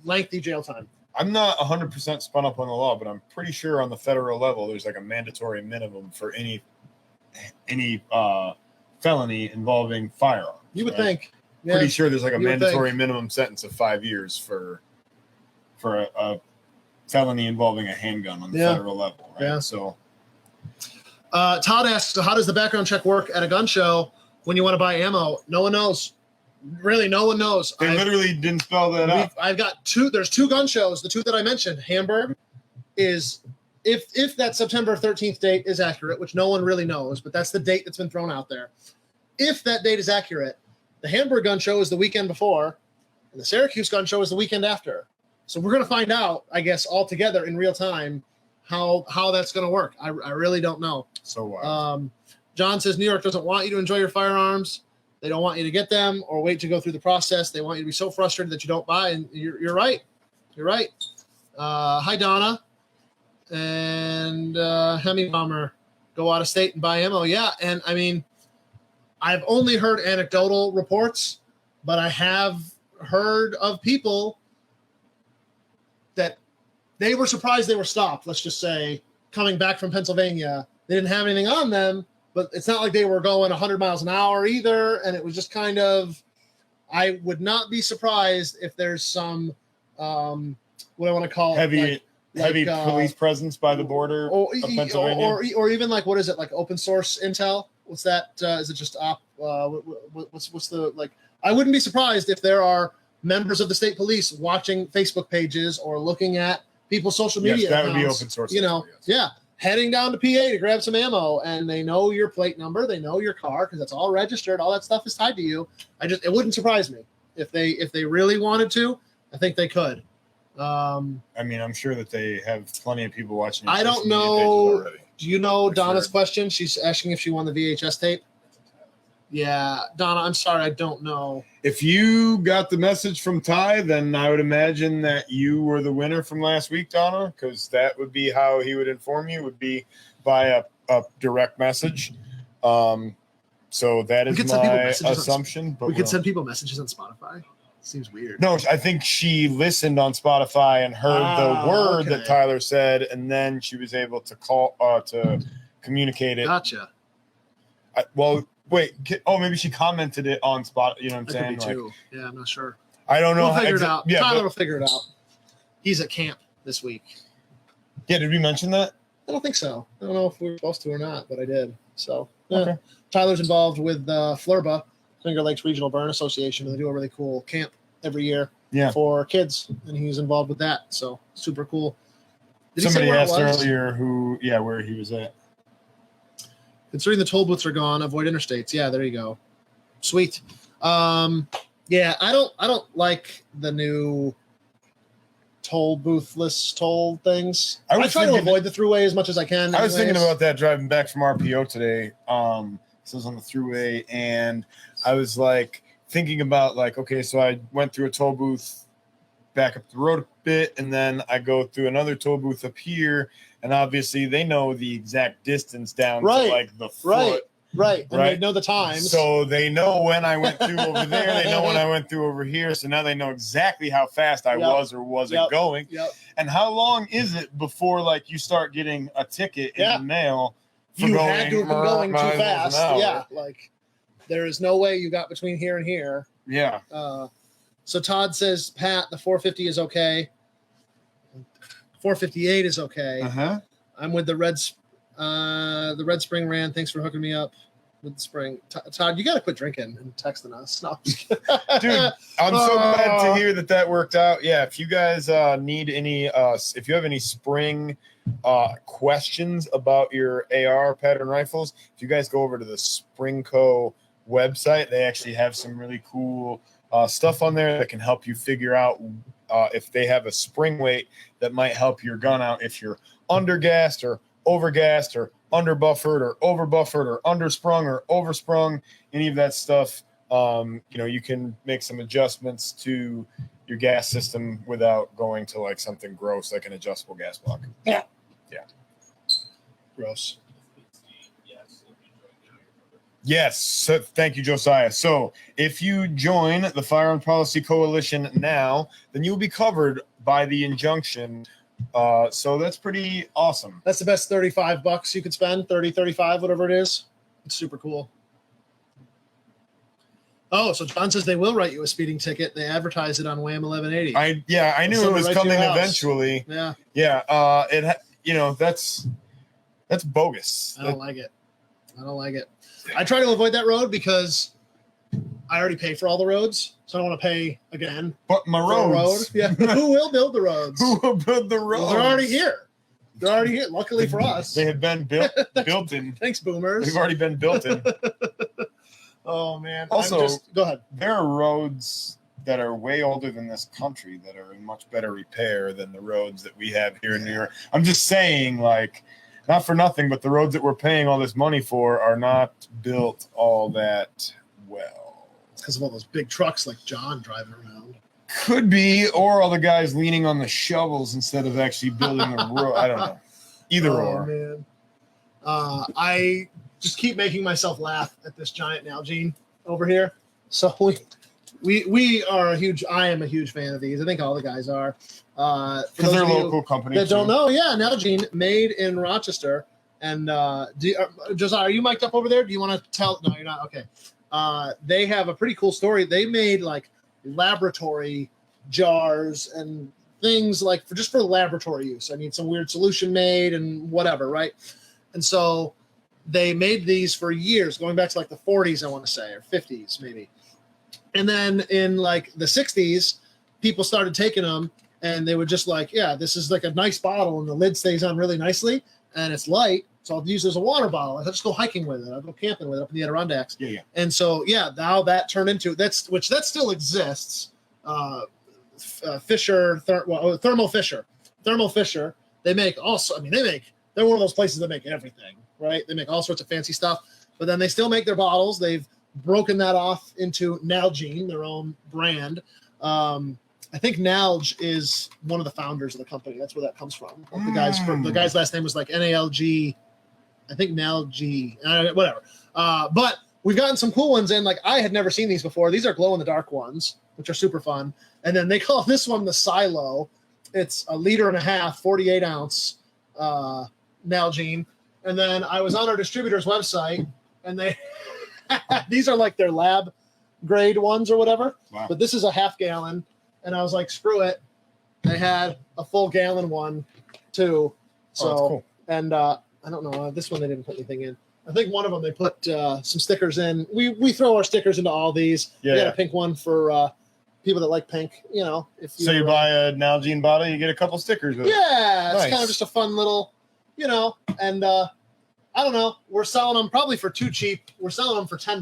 lengthy jail time. I'm not 100% spun up on the law, but I'm pretty sure on the federal level, there's like a mandatory minimum for any felony involving firearms. You would think. Yeah, pretty sure there's like a mandatory minimum sentence of 5 years for a felony involving a handgun on the federal level. Right? Yeah. So, Todd asks, so how does the background check work at a gun show when you want to buy ammo? No one knows. Really, no one knows. They literally didn't spell that out. I've got 2. There's 2 gun shows. The 2 that I mentioned, Hamburg, is if that September 13th date is accurate, which no one really knows, but that's the date that's been thrown out there. If that date is accurate, the Hamburg gun show is the weekend before, and the Syracuse gun show is the weekend after. So we're going to find out, I guess, all together in real time how that's going to work. I really don't know. So John says New York doesn't want you to enjoy your firearms. They don't want you to get them or wait to go through the process. They want you to be so frustrated that you don't buy. And you're right. You're right. Hi, Donna. And Hemi Bomber, go out of state and buy ammo. Yeah, and I mean, I've only heard anecdotal reports, but I have heard of people that they were surprised they were stopped, let's just say, coming back from Pennsylvania. They didn't have anything on them, but it's not like they were going 100 miles an hour either, and it was just kind of, I would not be surprised if there's some, what I want to call heavy police presence by the border of Pennsylvania. Or even like, what is it, like open source intel? What's that? Is it just what's the, like, I wouldn't be surprised if there are members of the state police watching Facebook pages or looking at people's social media that accounts, would be open source. Heading down to PA to grab some ammo, and they know your plate number, they know your car because that's all registered. All that stuff is tied to you. It wouldn't surprise me. If they really wanted to, I think they could. I mean, I'm sure that they have plenty of people watching. I don't know. Do you know Donna's question? She's asking if she won the VHS tape. Yeah, Donna, I'm sorry, I don't know. If you got the message from Ty, then I would imagine that you were the winner from last week, Donna, because that would be how he would inform you, would be by a direct message. So that is my assumption. But we could send people messages on Spotify. Seems weird. No, I think she listened on Spotify and heard the word that Tyler said, and then she was able to call to communicate it. Gotcha. Wait. Oh, maybe she commented it on Spot. You know what I'm saying? Too. Yeah, I'm not sure. I don't know. We'll figure it out. Yeah, Tyler will figure it out. He's at camp this week. Yeah, did we mention that? I don't think so. I don't know if we were supposed to or not, but I did. So, okay. Tyler's involved with FLRBA, Finger Lakes Regional Burn Association, and they do a really cool camp every year for kids, and he's involved with that. So, super cool. Somebody asked earlier where he was at. Considering the toll booths are gone, avoid interstates. Yeah, there you go. Sweet. I don't like the new tollbooth-less toll things. I try to avoid the throughway as much as I can. I was thinking about that driving back from RPO today. So I was on the throughway, and I was like thinking about okay, so I went through a toll booth back up the road a bit, and then I go through another toll booth up here. And obviously, they know the exact distance down to the foot. Right. And they know the times. So they know when I went through over there. They know when I went through over here. So now they know exactly how fast I was or wasn't going. Yep. And how long is it before you start getting a ticket in the mail? You had to have been going too fast. Yeah. There is no way you got between here and here. Yeah. So Todd says, Pat, the 450 is okay. 458 is okay. I'm with the Red Spring Ran. Thanks for hooking me up with the spring. Todd, you got to quit drinking and texting us. No, I'm just kidding. Dude, I'm so glad to hear that worked out. Yeah, if you guys need any, if you have any spring questions about your AR pattern rifles, if you guys go over to the Springco website, they actually have some really cool stuff on there that can help you figure out if they have a spring weight that might help your gun out if you're undergassed or overgassed or underbuffered or overbuffered or undersprung or oversprung, any of that stuff. You can make some adjustments to your gas system without going to something gross like an adjustable gas block. Yeah. Gross. Yes. So thank you, Josiah. So if you join the Firearm Policy Coalition now, then you'll be covered by the injunction. So that's pretty awesome. That's the best $35 you could spend, 30, 35, whatever it is. It's super cool. Oh, so John says they will write you a speeding ticket. They advertise it on WHAM 1180. I knew it was coming eventually. Yeah. Yeah. That's bogus. I don't like it. I try to avoid that road because I already pay for all the roads, so I don't want to pay again. But my roads. Yeah. Who will build the roads? Who will build the roads? Well, they're already here. Luckily for us. They have been built in. Thanks, boomers. They've already been built in. Oh, man. Also, go ahead. There are roads that are way older than this country that are in much better repair than the roads that we have here in New York. I'm just saying, not for nothing, but the roads that we're paying all this money for are not built all that well. It's because of all those big trucks like John driving around. Could be, or all the guys leaning on the shovels instead of actually building a road. I don't know. Either or. Man. I just keep making myself laugh at this giant Nalgene over here. So we are I am a huge fan of these. I think all the guys are. Because they're local companies that don't know. Yeah, Nalgene, made in Rochester. And Josiah, are you mic'd up over there? Do you want to tell? No, you're not. Okay. They have a pretty cool story. They made laboratory jars and things for laboratory use. I need some weird solution made and whatever, right? And so they made these for years, going back to the 40s, I want to say, or 50s maybe. And then in the 60s, people started taking them and they would just this is a nice bottle and the lid stays on really nicely and it's light So I'll use it as a water bottle. I'll just go hiking with it. I'll go camping with it up in the Adirondacks. Yeah, yeah. And so, now that turned into that still exists. Thermo Fisher. They make they're one of those places that make everything, right? They make all sorts of fancy stuff, but then they still make their bottles. They've broken that off into Nalgene, their own brand. I think Nalge is one of the founders of the company. That's where that comes from. The guy's last name was like NALG. I think Nalg, whatever. But we've gotten some cool ones in. Like I had never seen these before. These are glow in the dark ones, which are super fun. And then they call this one the Silo. It's 1.5 liters, 48 ounce Nalgene. And then I was on our distributor's website, and they these are like their lab grade ones or whatever. Wow. But this is a half gallon. And I was like, screw it. They had a full gallon one too. So, that's cool. And I don't know, this one they didn't put anything in. I think one of them they put some stickers in. We throw our stickers into all these. Yeah. We got a pink one for people that like pink. You know, if So you buy a Nalgene bottle, you get a couple stickers with it. Yeah, Nice. it's kind of just a fun little, and I don't know. We're selling them probably for too cheap. We're selling them for $10.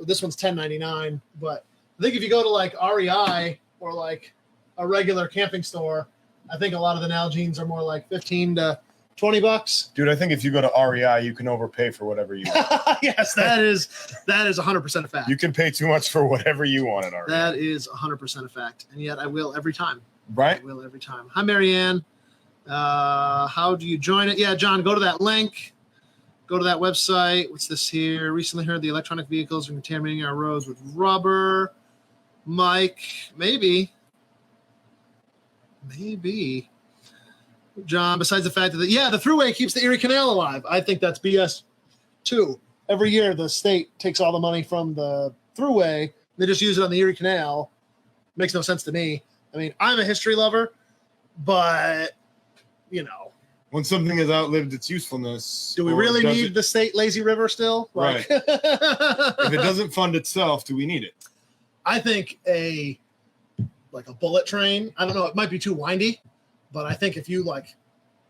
This one's $10.99, but I think if you go to like REI or like a regular camping store, I think a lot of the Nalgenes are more like $15 to $20. Dude, I think if you go to REI, you can overpay for whatever you want. Yes, that is 100% a fact. You can pay too much for whatever you want at REI. That is 100% a fact, and yet I will every time. Right? I will every time. Hi, Marianne. How do you join it? Yeah, John, go to that link. Go to that website. What's this here? Recently heard the electronic vehicles are contaminating our roads with rubber. Mike, maybe. John, besides the fact that the Thruway keeps the Erie Canal alive. I think that's BS too. Every year the state takes all the money from the Thruway. They just use it on the Erie Canal. Makes no sense to me. I mean, I'm a history lover, but when something has outlived its usefulness, do we really need the state lazy river still? Right. If it doesn't fund itself, do we need it? I think a bullet train. I don't know. It might be too windy, but I think if you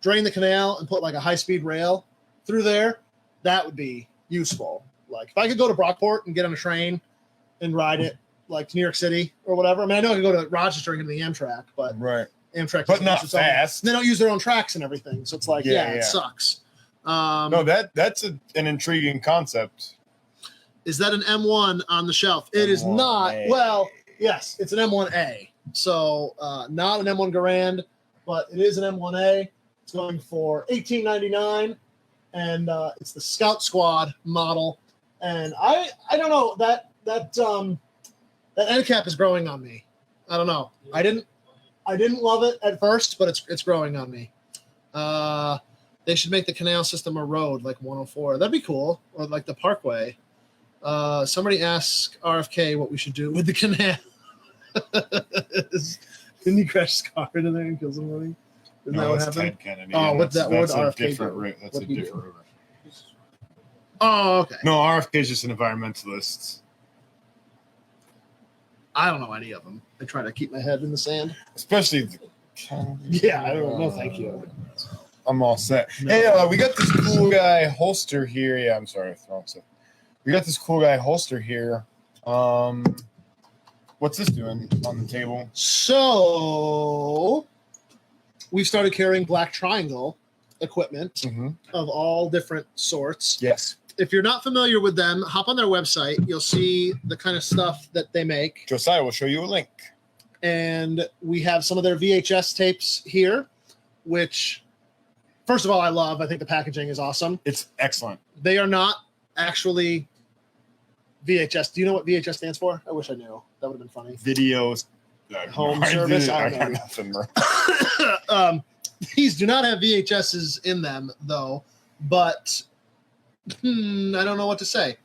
drain the canal and put like a high-speed rail through there, that would be useful. Like if I could go to Brockport and get on a train and ride it like to New York City or whatever. I mean, I know I could go to Rochester and get to the Amtrak, but right. Amtrak, but not fast. They don't use their own tracks and everything, so it's like, it sucks. No, that's an intriguing concept. Is that an M1 on the shelf? It is not. Well, yes, it's an M1A. So not an M1 Garand, but it is an M1A. It's going for $18.99, and it's the Scout Squad model. And I don't know, that end cap is growing on me. I don't know. I didn't love it at first, but it's growing on me. They should make the canal system a road like 104. That'd be cool, or like the Parkway. Somebody asked RFK what we should do with the canal. Didn't he crash his car into there and kill somebody? Isn't that what happened? Ted Kennedy. Oh, what did RFK do? That's a different river. Oh, okay. No, RFK is just an environmentalist. I don't know any of them. I try to keep my head in the sand. Especially Yeah, I don't know. Thank you. I'm all set. No. Hey, we got this cool guy holster here. Yeah, I'm sorry. We got this cool guy holster here. What's this doing on the table? So we've started carrying Black Triangle equipment of all different sorts. Yes. If you're not familiar with them, hop on their website. You'll see the kind of stuff that they make. Josiah will show you a link. And we have some of their VHS tapes here, which, first of all, I love. I think the packaging is awesome. It's excellent. They are not actually VHS. Do you know what VHS stands for? I wish I knew. That would have been funny. Videos. Home service. I got nothing, bro. These do not have VHSs in them, though, but I don't know what to say.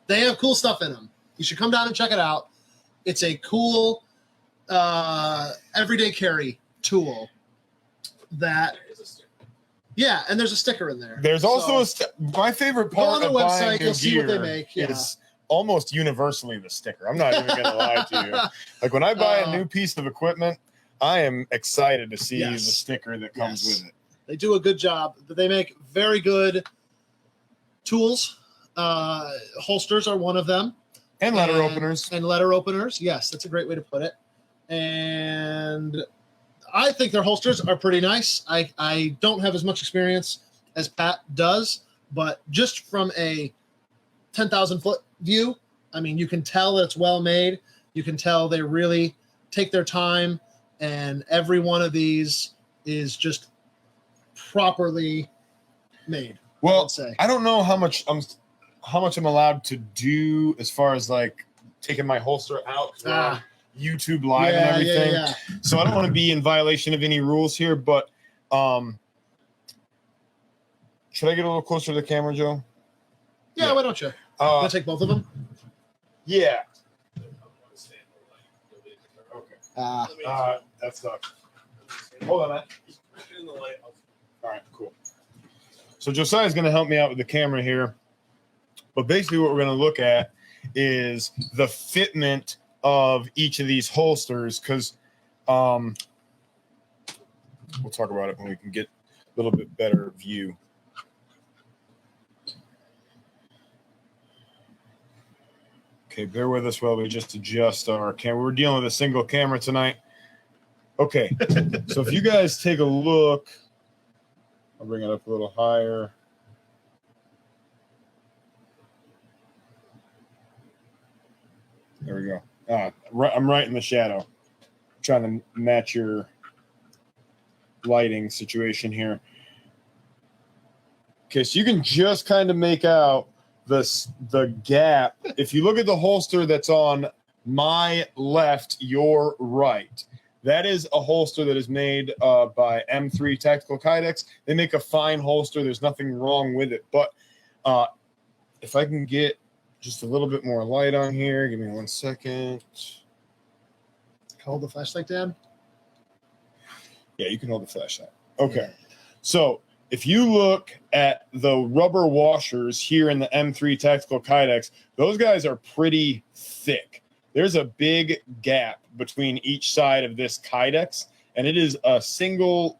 They have cool stuff in them. You should come down and check it out. It's a cool everyday carry tool that and there's a sticker in there. There's also my favorite part on their of website, buying you'll see what they make. is almost universally the sticker. I'm not even gonna lie to you. Like when I buy a new piece of equipment, I am excited to see the sticker that comes with it. They do a good job. They make very good tools. Holsters are one of them. And letter openers. And letter openers. Yes, that's a great way to put it. And I think their holsters are pretty nice. I don't have as much experience as Pat does, but just from a 10,000 foot view, I mean, you can tell that it's well made. You can tell they really take their time, and every one of these is just properly made. Well, I don't know how much I'm allowed to do as far as like taking my holster out. YouTube Live and everything. Yeah. So I don't want to be in violation of any rules here, but should I get a little closer to the camera, Joe? Yeah, why don't you? Want to take both of them? Yeah. Okay. That sucks. Hold on, man. All right, cool. So Josiah's going to help me out with the camera here. But basically what we're going to look at is the fitment of each of these holsters, because we'll talk about it when we can get a little bit better view. Okay, bear with us while we just adjust our camera. We're dealing with a single camera tonight. Okay, so if you guys take a look, I'll bring it up a little higher. There we go. I'm right in the shadow. I'm trying to match your lighting situation here. Okay, so you can just kind of make out the gap. If you look at the holster that's on my left, your right, that is a holster that is made by M3 Tactical Kydex. They make a fine holster. There's nothing wrong with it. But if I can get just a little bit more light on here. Give me 1 second. Hold the flashlight down? Yeah, you can hold the flashlight. Okay. So if you look at the rubber washers here in the M3 Tactical Kydex, those guys are pretty thick. There's a big gap between each side of this Kydex, and it is a single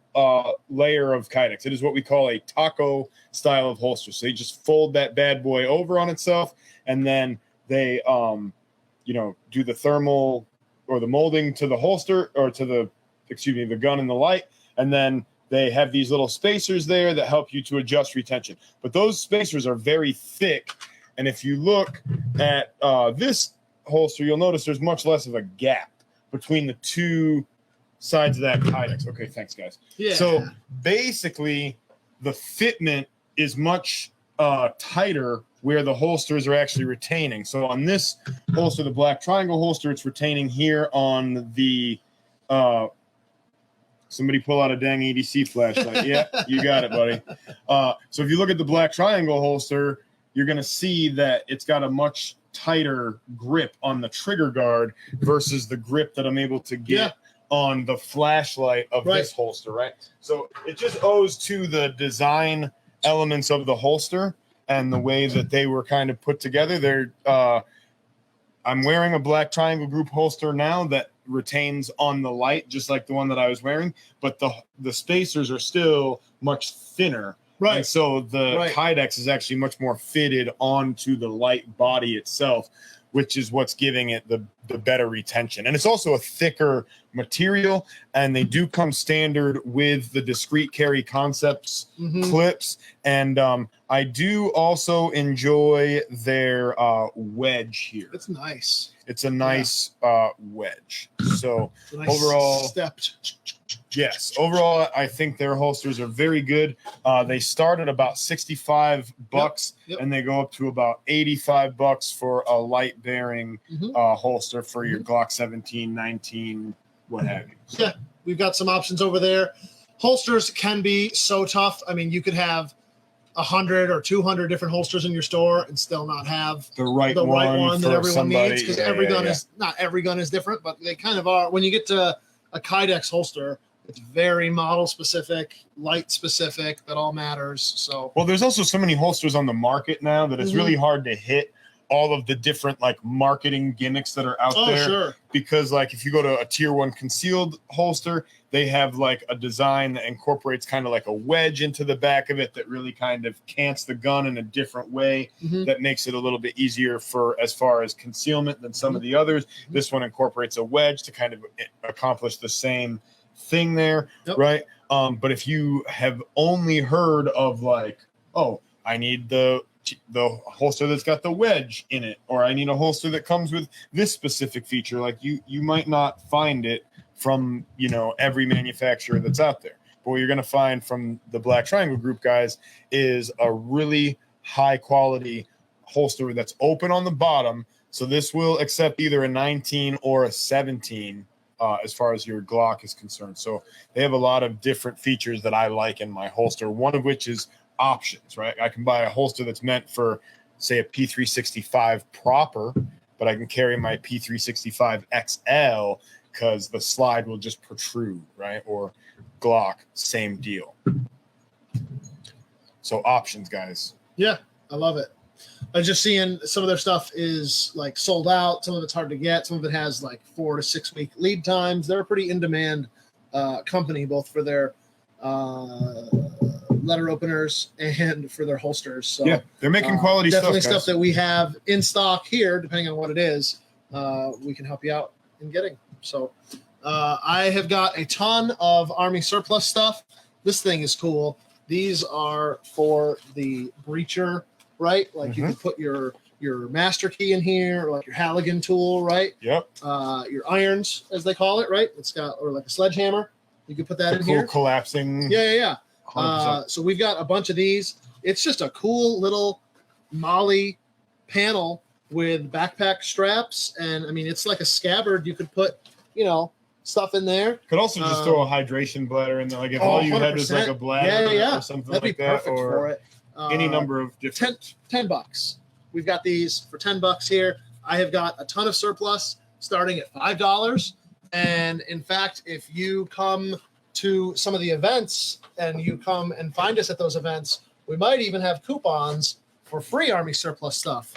layer of Kydex. It is what we call a taco style of holster. So they just fold that bad boy over on itself, and then they, do the thermal or the molding to the holster or to the gun and the light. And then they have these little spacers there that help you to adjust retention. But those spacers are very thick. And if you look at this holster, you'll notice there's much less of a gap between the two sides of that Kydex. Okay, thanks, guys. Yeah. So basically, the fitment is much tighter where the holsters are actually retaining. So on this holster, the black triangle holster, it's retaining here on the somebody pull out a dang EDC flashlight. Yeah, you got it, buddy. So if you look at the black triangle holster, you're going to see that it's got a much tighter grip on the trigger guard versus the grip that I'm able to get on the flashlight of this holster, right? So it just owes to the design elements of the holster and the way that they were kind of put together. I'm wearing a black triangle group holster now that retains on the light, just like the one that I was wearing, but the spacers are still much thinner. Right. And so the Kydex is actually much more fitted onto the light body itself, which is what's giving it the better retention. And it's also a thicker material, and they do come standard with the discrete carry concepts clips. And I do also enjoy their wedge here. It's nice. It's a nice wedge. So nice overall, yes, overall, I think their holsters are very good. They start at about $65 and they go up to about $85 for a light bearing holster for your Glock 17, 19, what have you. So. Yeah, we've got some options over there. Holsters can be so tough. I mean, you could have 100 or 200 different holsters in your store and still not have the right one that everyone needs, because not every gun is different, but they kind of are. When you get to a Kydex holster, it's very model specific, light specific. That all matters. So well, there's also so many holsters on the market now that it's really hard to hit all of the different like marketing gimmicks that are out there. Sure. Because like if you go to a tier 1 concealed holster, they have like a design that incorporates kind of like a wedge into the back of it that really kind of cants the gun in a different way that makes it a little bit easier for as far as concealment than some of the others. This one incorporates a wedge to kind of accomplish the same thing there, right? But if you have only heard of like, oh, I need the holster that's got the wedge in it, or I need a holster that comes with this specific feature, like you might not find it from, you know, every manufacturer that's out there. But what you're going to find from the Black Triangle Group guys is a really high quality holster that's open on the bottom. So this will accept either a 19 or a 17 as far as your Glock is concerned. So they have a lot of different features that I like in my holster, one of which is options, right? I can buy a holster that's meant for, say, a P365 proper, but I can carry my P365 XL because the slide will just protrude, right? Or Glock, same deal. So options, guys. Yeah, I love it. I'm just seeing some of their stuff is like sold out. Some of it's hard to get. Some of it has like 4 to 6 week lead times. They're a pretty in-demand company, both for their letter openers and for their holsters. So yeah, they're making quality definitely stuff that we have in stock here, depending on what it is. We can help you out in getting. So I have got a ton of Army surplus stuff. This thing is cool. These are for the breacher, right? Like you can put your master key in here, or like your Halligan tool, right? Yep. Your irons, as they call it, right? It's got, or like a sledgehammer. You can put that in here. Collapsing. Yeah. So we've got a bunch of these. It's just a cool little Molly panel with backpack straps, and I mean it's like a scabbard. You could put, you know, stuff in there. Could also just throw a hydration bladder in there, like if all you had was like a bladder or something that'd like be that, perfect or for it. any number of different. $10. We've got these for $10 here. I have got a ton of surplus starting at $5, and in fact, if you come to some of the events and you come and find us at those events, we might even have coupons for free Army surplus stuff.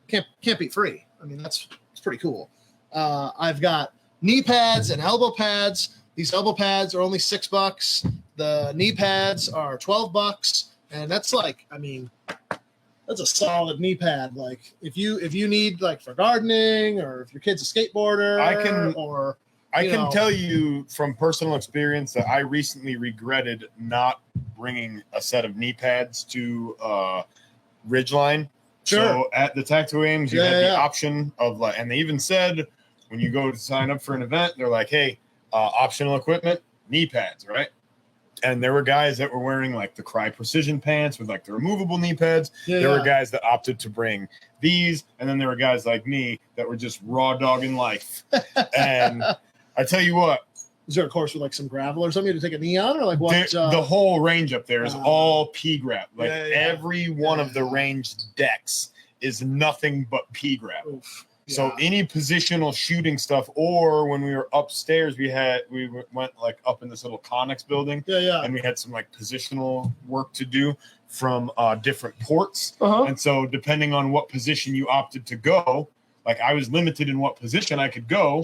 Can't be free. I mean, it's pretty cool. I've got knee pads and elbow pads. These elbow pads are only $6. The knee pads are $12, and that's like, I mean, that's a solid knee pad. Like if you need like for gardening, or if your kid's a skateboarder, I can tell you from personal experience that I recently regretted not bringing a set of knee pads to Ridgeline. Sure. So at the Tactical Games, you had the option of like, and they even said when you go to sign up for an event, they're like, hey, optional equipment, knee pads, right? And there were guys that were wearing like the Cry Precision pants with like the removable knee pads. There were guys that opted to bring these, and then there were guys like me that were just raw dogging life. And I tell you what, is there a course with like some gravel or something to take a knee on, or like what? The whole range up there is all pea grab. Like every one of the ranged decks is nothing but pea grab. Oof. Yeah. So any positional shooting stuff, or when we were upstairs, we went like up in this little Connex building, and we had some like positional work to do from different ports. And so depending on what position you opted to go, like I was limited in what position I could go,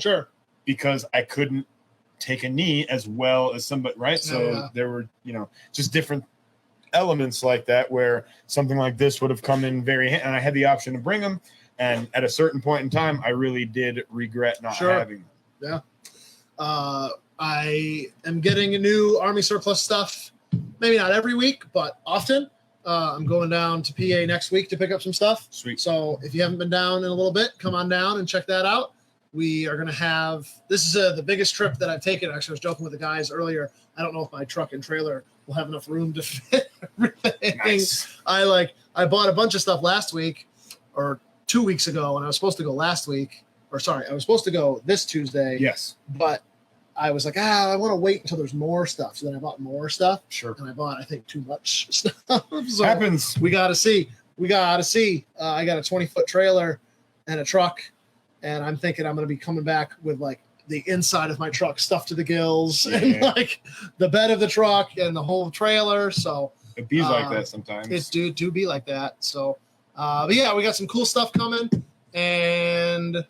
because I couldn't take a knee as well as somebody, right? So there were, just different elements like that where something like this would have come in and I had the option to bring them. And at a certain point in time, I really did regret not having them. Yeah. I am getting a new Army surplus stuff, maybe not every week, but often. I'm going down to PA next week to pick up some stuff. Sweet. So if you haven't been down in a little bit, come on down and check that out. We are going to have, this is the biggest trip that I've taken. Actually, I was joking with the guys earlier. I don't know if my truck and trailer will have enough room to fit everything. Nice. I bought a bunch of stuff last week or 2 weeks ago, and I was supposed to go last week, I was supposed to go this Tuesday. Yes. But I was like, I want to wait until there's more stuff. So then I bought more stuff. Sure. And I bought, I think, too much stuff. So happens. We got to see. I got a 20-foot trailer and a truck, and I'm thinking I'm going to be coming back with like the inside of my truck stuffed to the gills and like the bed of the truck and the whole trailer. So it be like that sometimes. It do be like that. So But yeah, we got some cool stuff coming, and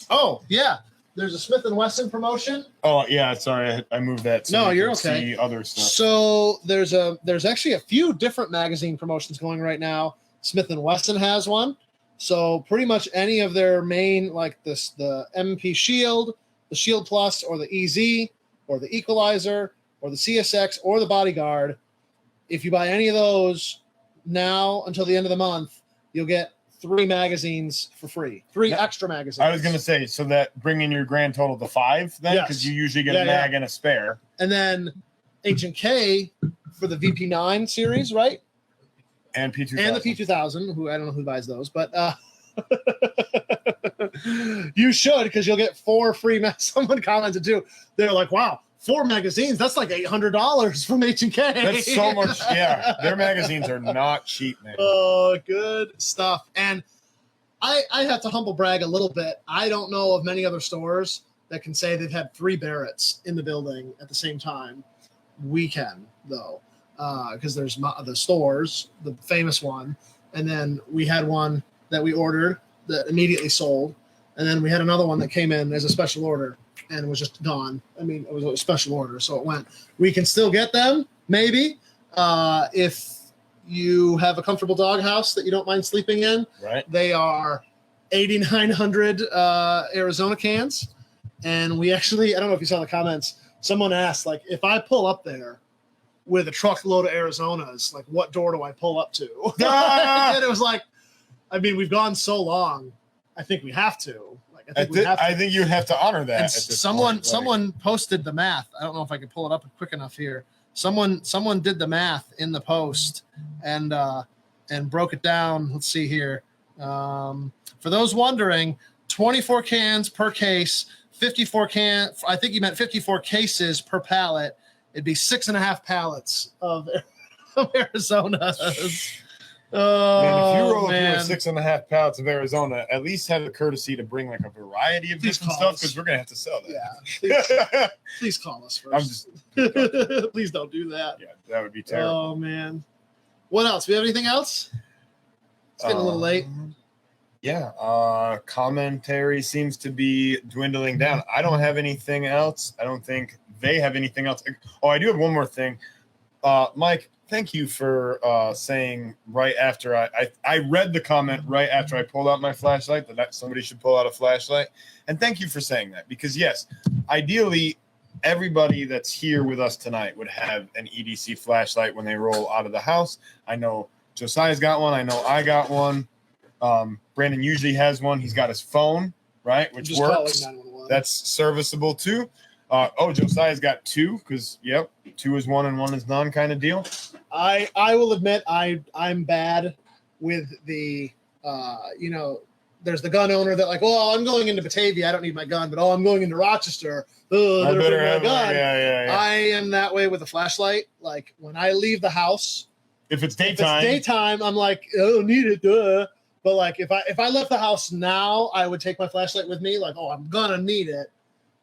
oh yeah, there's a Smith & Wesson promotion. Oh yeah, sorry, I moved that. So No, you you're can okay. See other stuff. So there's actually a few different magazine promotions going right now. Smith & Wesson has one. So pretty much any of their main, like this, the MP Shield, the Shield Plus, or the EZ, or the Equalizer, or the CSX, or the Bodyguard, if you buy any of those now until the end of the month, you'll get 3 magazines for free. 3 extra magazines. I was going to say, so that bringing your grand total to 5 then? Because you usually get a mag and a spare. And then H&K for the VP9 series, right? And P2000. And the P2000, who I don't know who buys those, but you should, because you'll get 4 free. Someone commented too. They're like, wow, 4 magazines. That's like $800 from H&K. That's so much. Yeah, their magazines are not cheap, man. Oh, good stuff. And I have to humble brag a little bit. I don't know of many other stores that can say they've had 3 Barretts in the building at the same time. We can, though, because there's the stores, the famous one, and then we had one that we ordered that immediately sold, and then we had another one that came in as a special order and was just gone. I mean, it was a special order, so it went. We can still get them, maybe, if you have a comfortable doghouse that you don't mind sleeping in. Right. They are 8,900 Arizona cans, and we actually, I don't know if you saw the comments, someone asked, like, if I pull up there with a truckload of Arizonas, like, what door do I pull up to? And it was like, I mean, we've gone so long, I think we have to. I think you have to honor that. And someone posted the math. I don't know if I can pull it up quick enough here. Someone did the math in the post and broke it down. Let's see here. For those wondering, 24 cans per case, 54 cans. I think you meant 54 cases per pallet. It'd be 6.5 pallets of Arizonas. Oh, man, if you roll up here with 6.5 pallets of Arizona, at least have the courtesy to bring like a variety of different stuff, because we're gonna have to sell that. Yeah, please call us first. Please don't do that. Yeah, that would be terrible. Oh man, what else? We have anything else? It's getting a little late. Yeah, commentary seems to be dwindling down. I don't have anything else. I don't think they have anything else. Oh, I do have one more thing. Mike, thank you for saying right after I read the comment right after I pulled out my flashlight that somebody should pull out a flashlight. And thank you for saying that, because yes, ideally everybody that's here with us tonight would have an EDC flashlight when they roll out of the house. I know Josiah's got one. I know I got one. Brandon usually has one. He's got his phone, right, which works. That's serviceable too. Josiah's got 2, because 2 is 1 and 1 is none kind of deal. I will admit I'm bad with the there's the gun owner that like, oh, I'm going into Batavia, I don't need my gun, but I'm going into Rochester, I better have my gun. Yeah. I am that way with a flashlight. Like when I leave the house, if it's daytime, I'm like, I don't need it, duh. But like if I left the house now, I would take my flashlight with me. Like, oh, I'm gonna need it,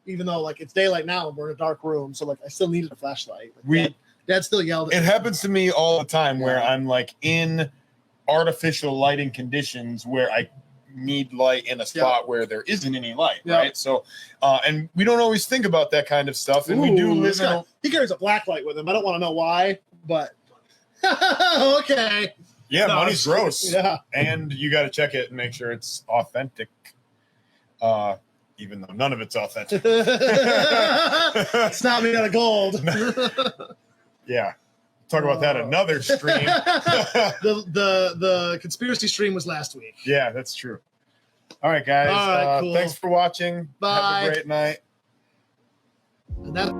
even though like it's daylight now and we're in a dark room, so like I still needed a flashlight. Like, Dad still yelled at me. It happens to me all the time where I'm like in artificial lighting conditions where I need light in a spot where there isn't any light, right? So, and we don't always think about that kind of stuff, and we do live in. He carries a black light with him. I don't want to know why, but okay. Yeah, money's gross. Yeah, and you got to check it and make sure it's authentic. Even though none of it's authentic. It's not made out of gold. Yeah. Talk about that another stream. the conspiracy stream was last week. Yeah, that's true. All right, guys. All right, cool. Thanks for watching. Bye. Have a great night. And that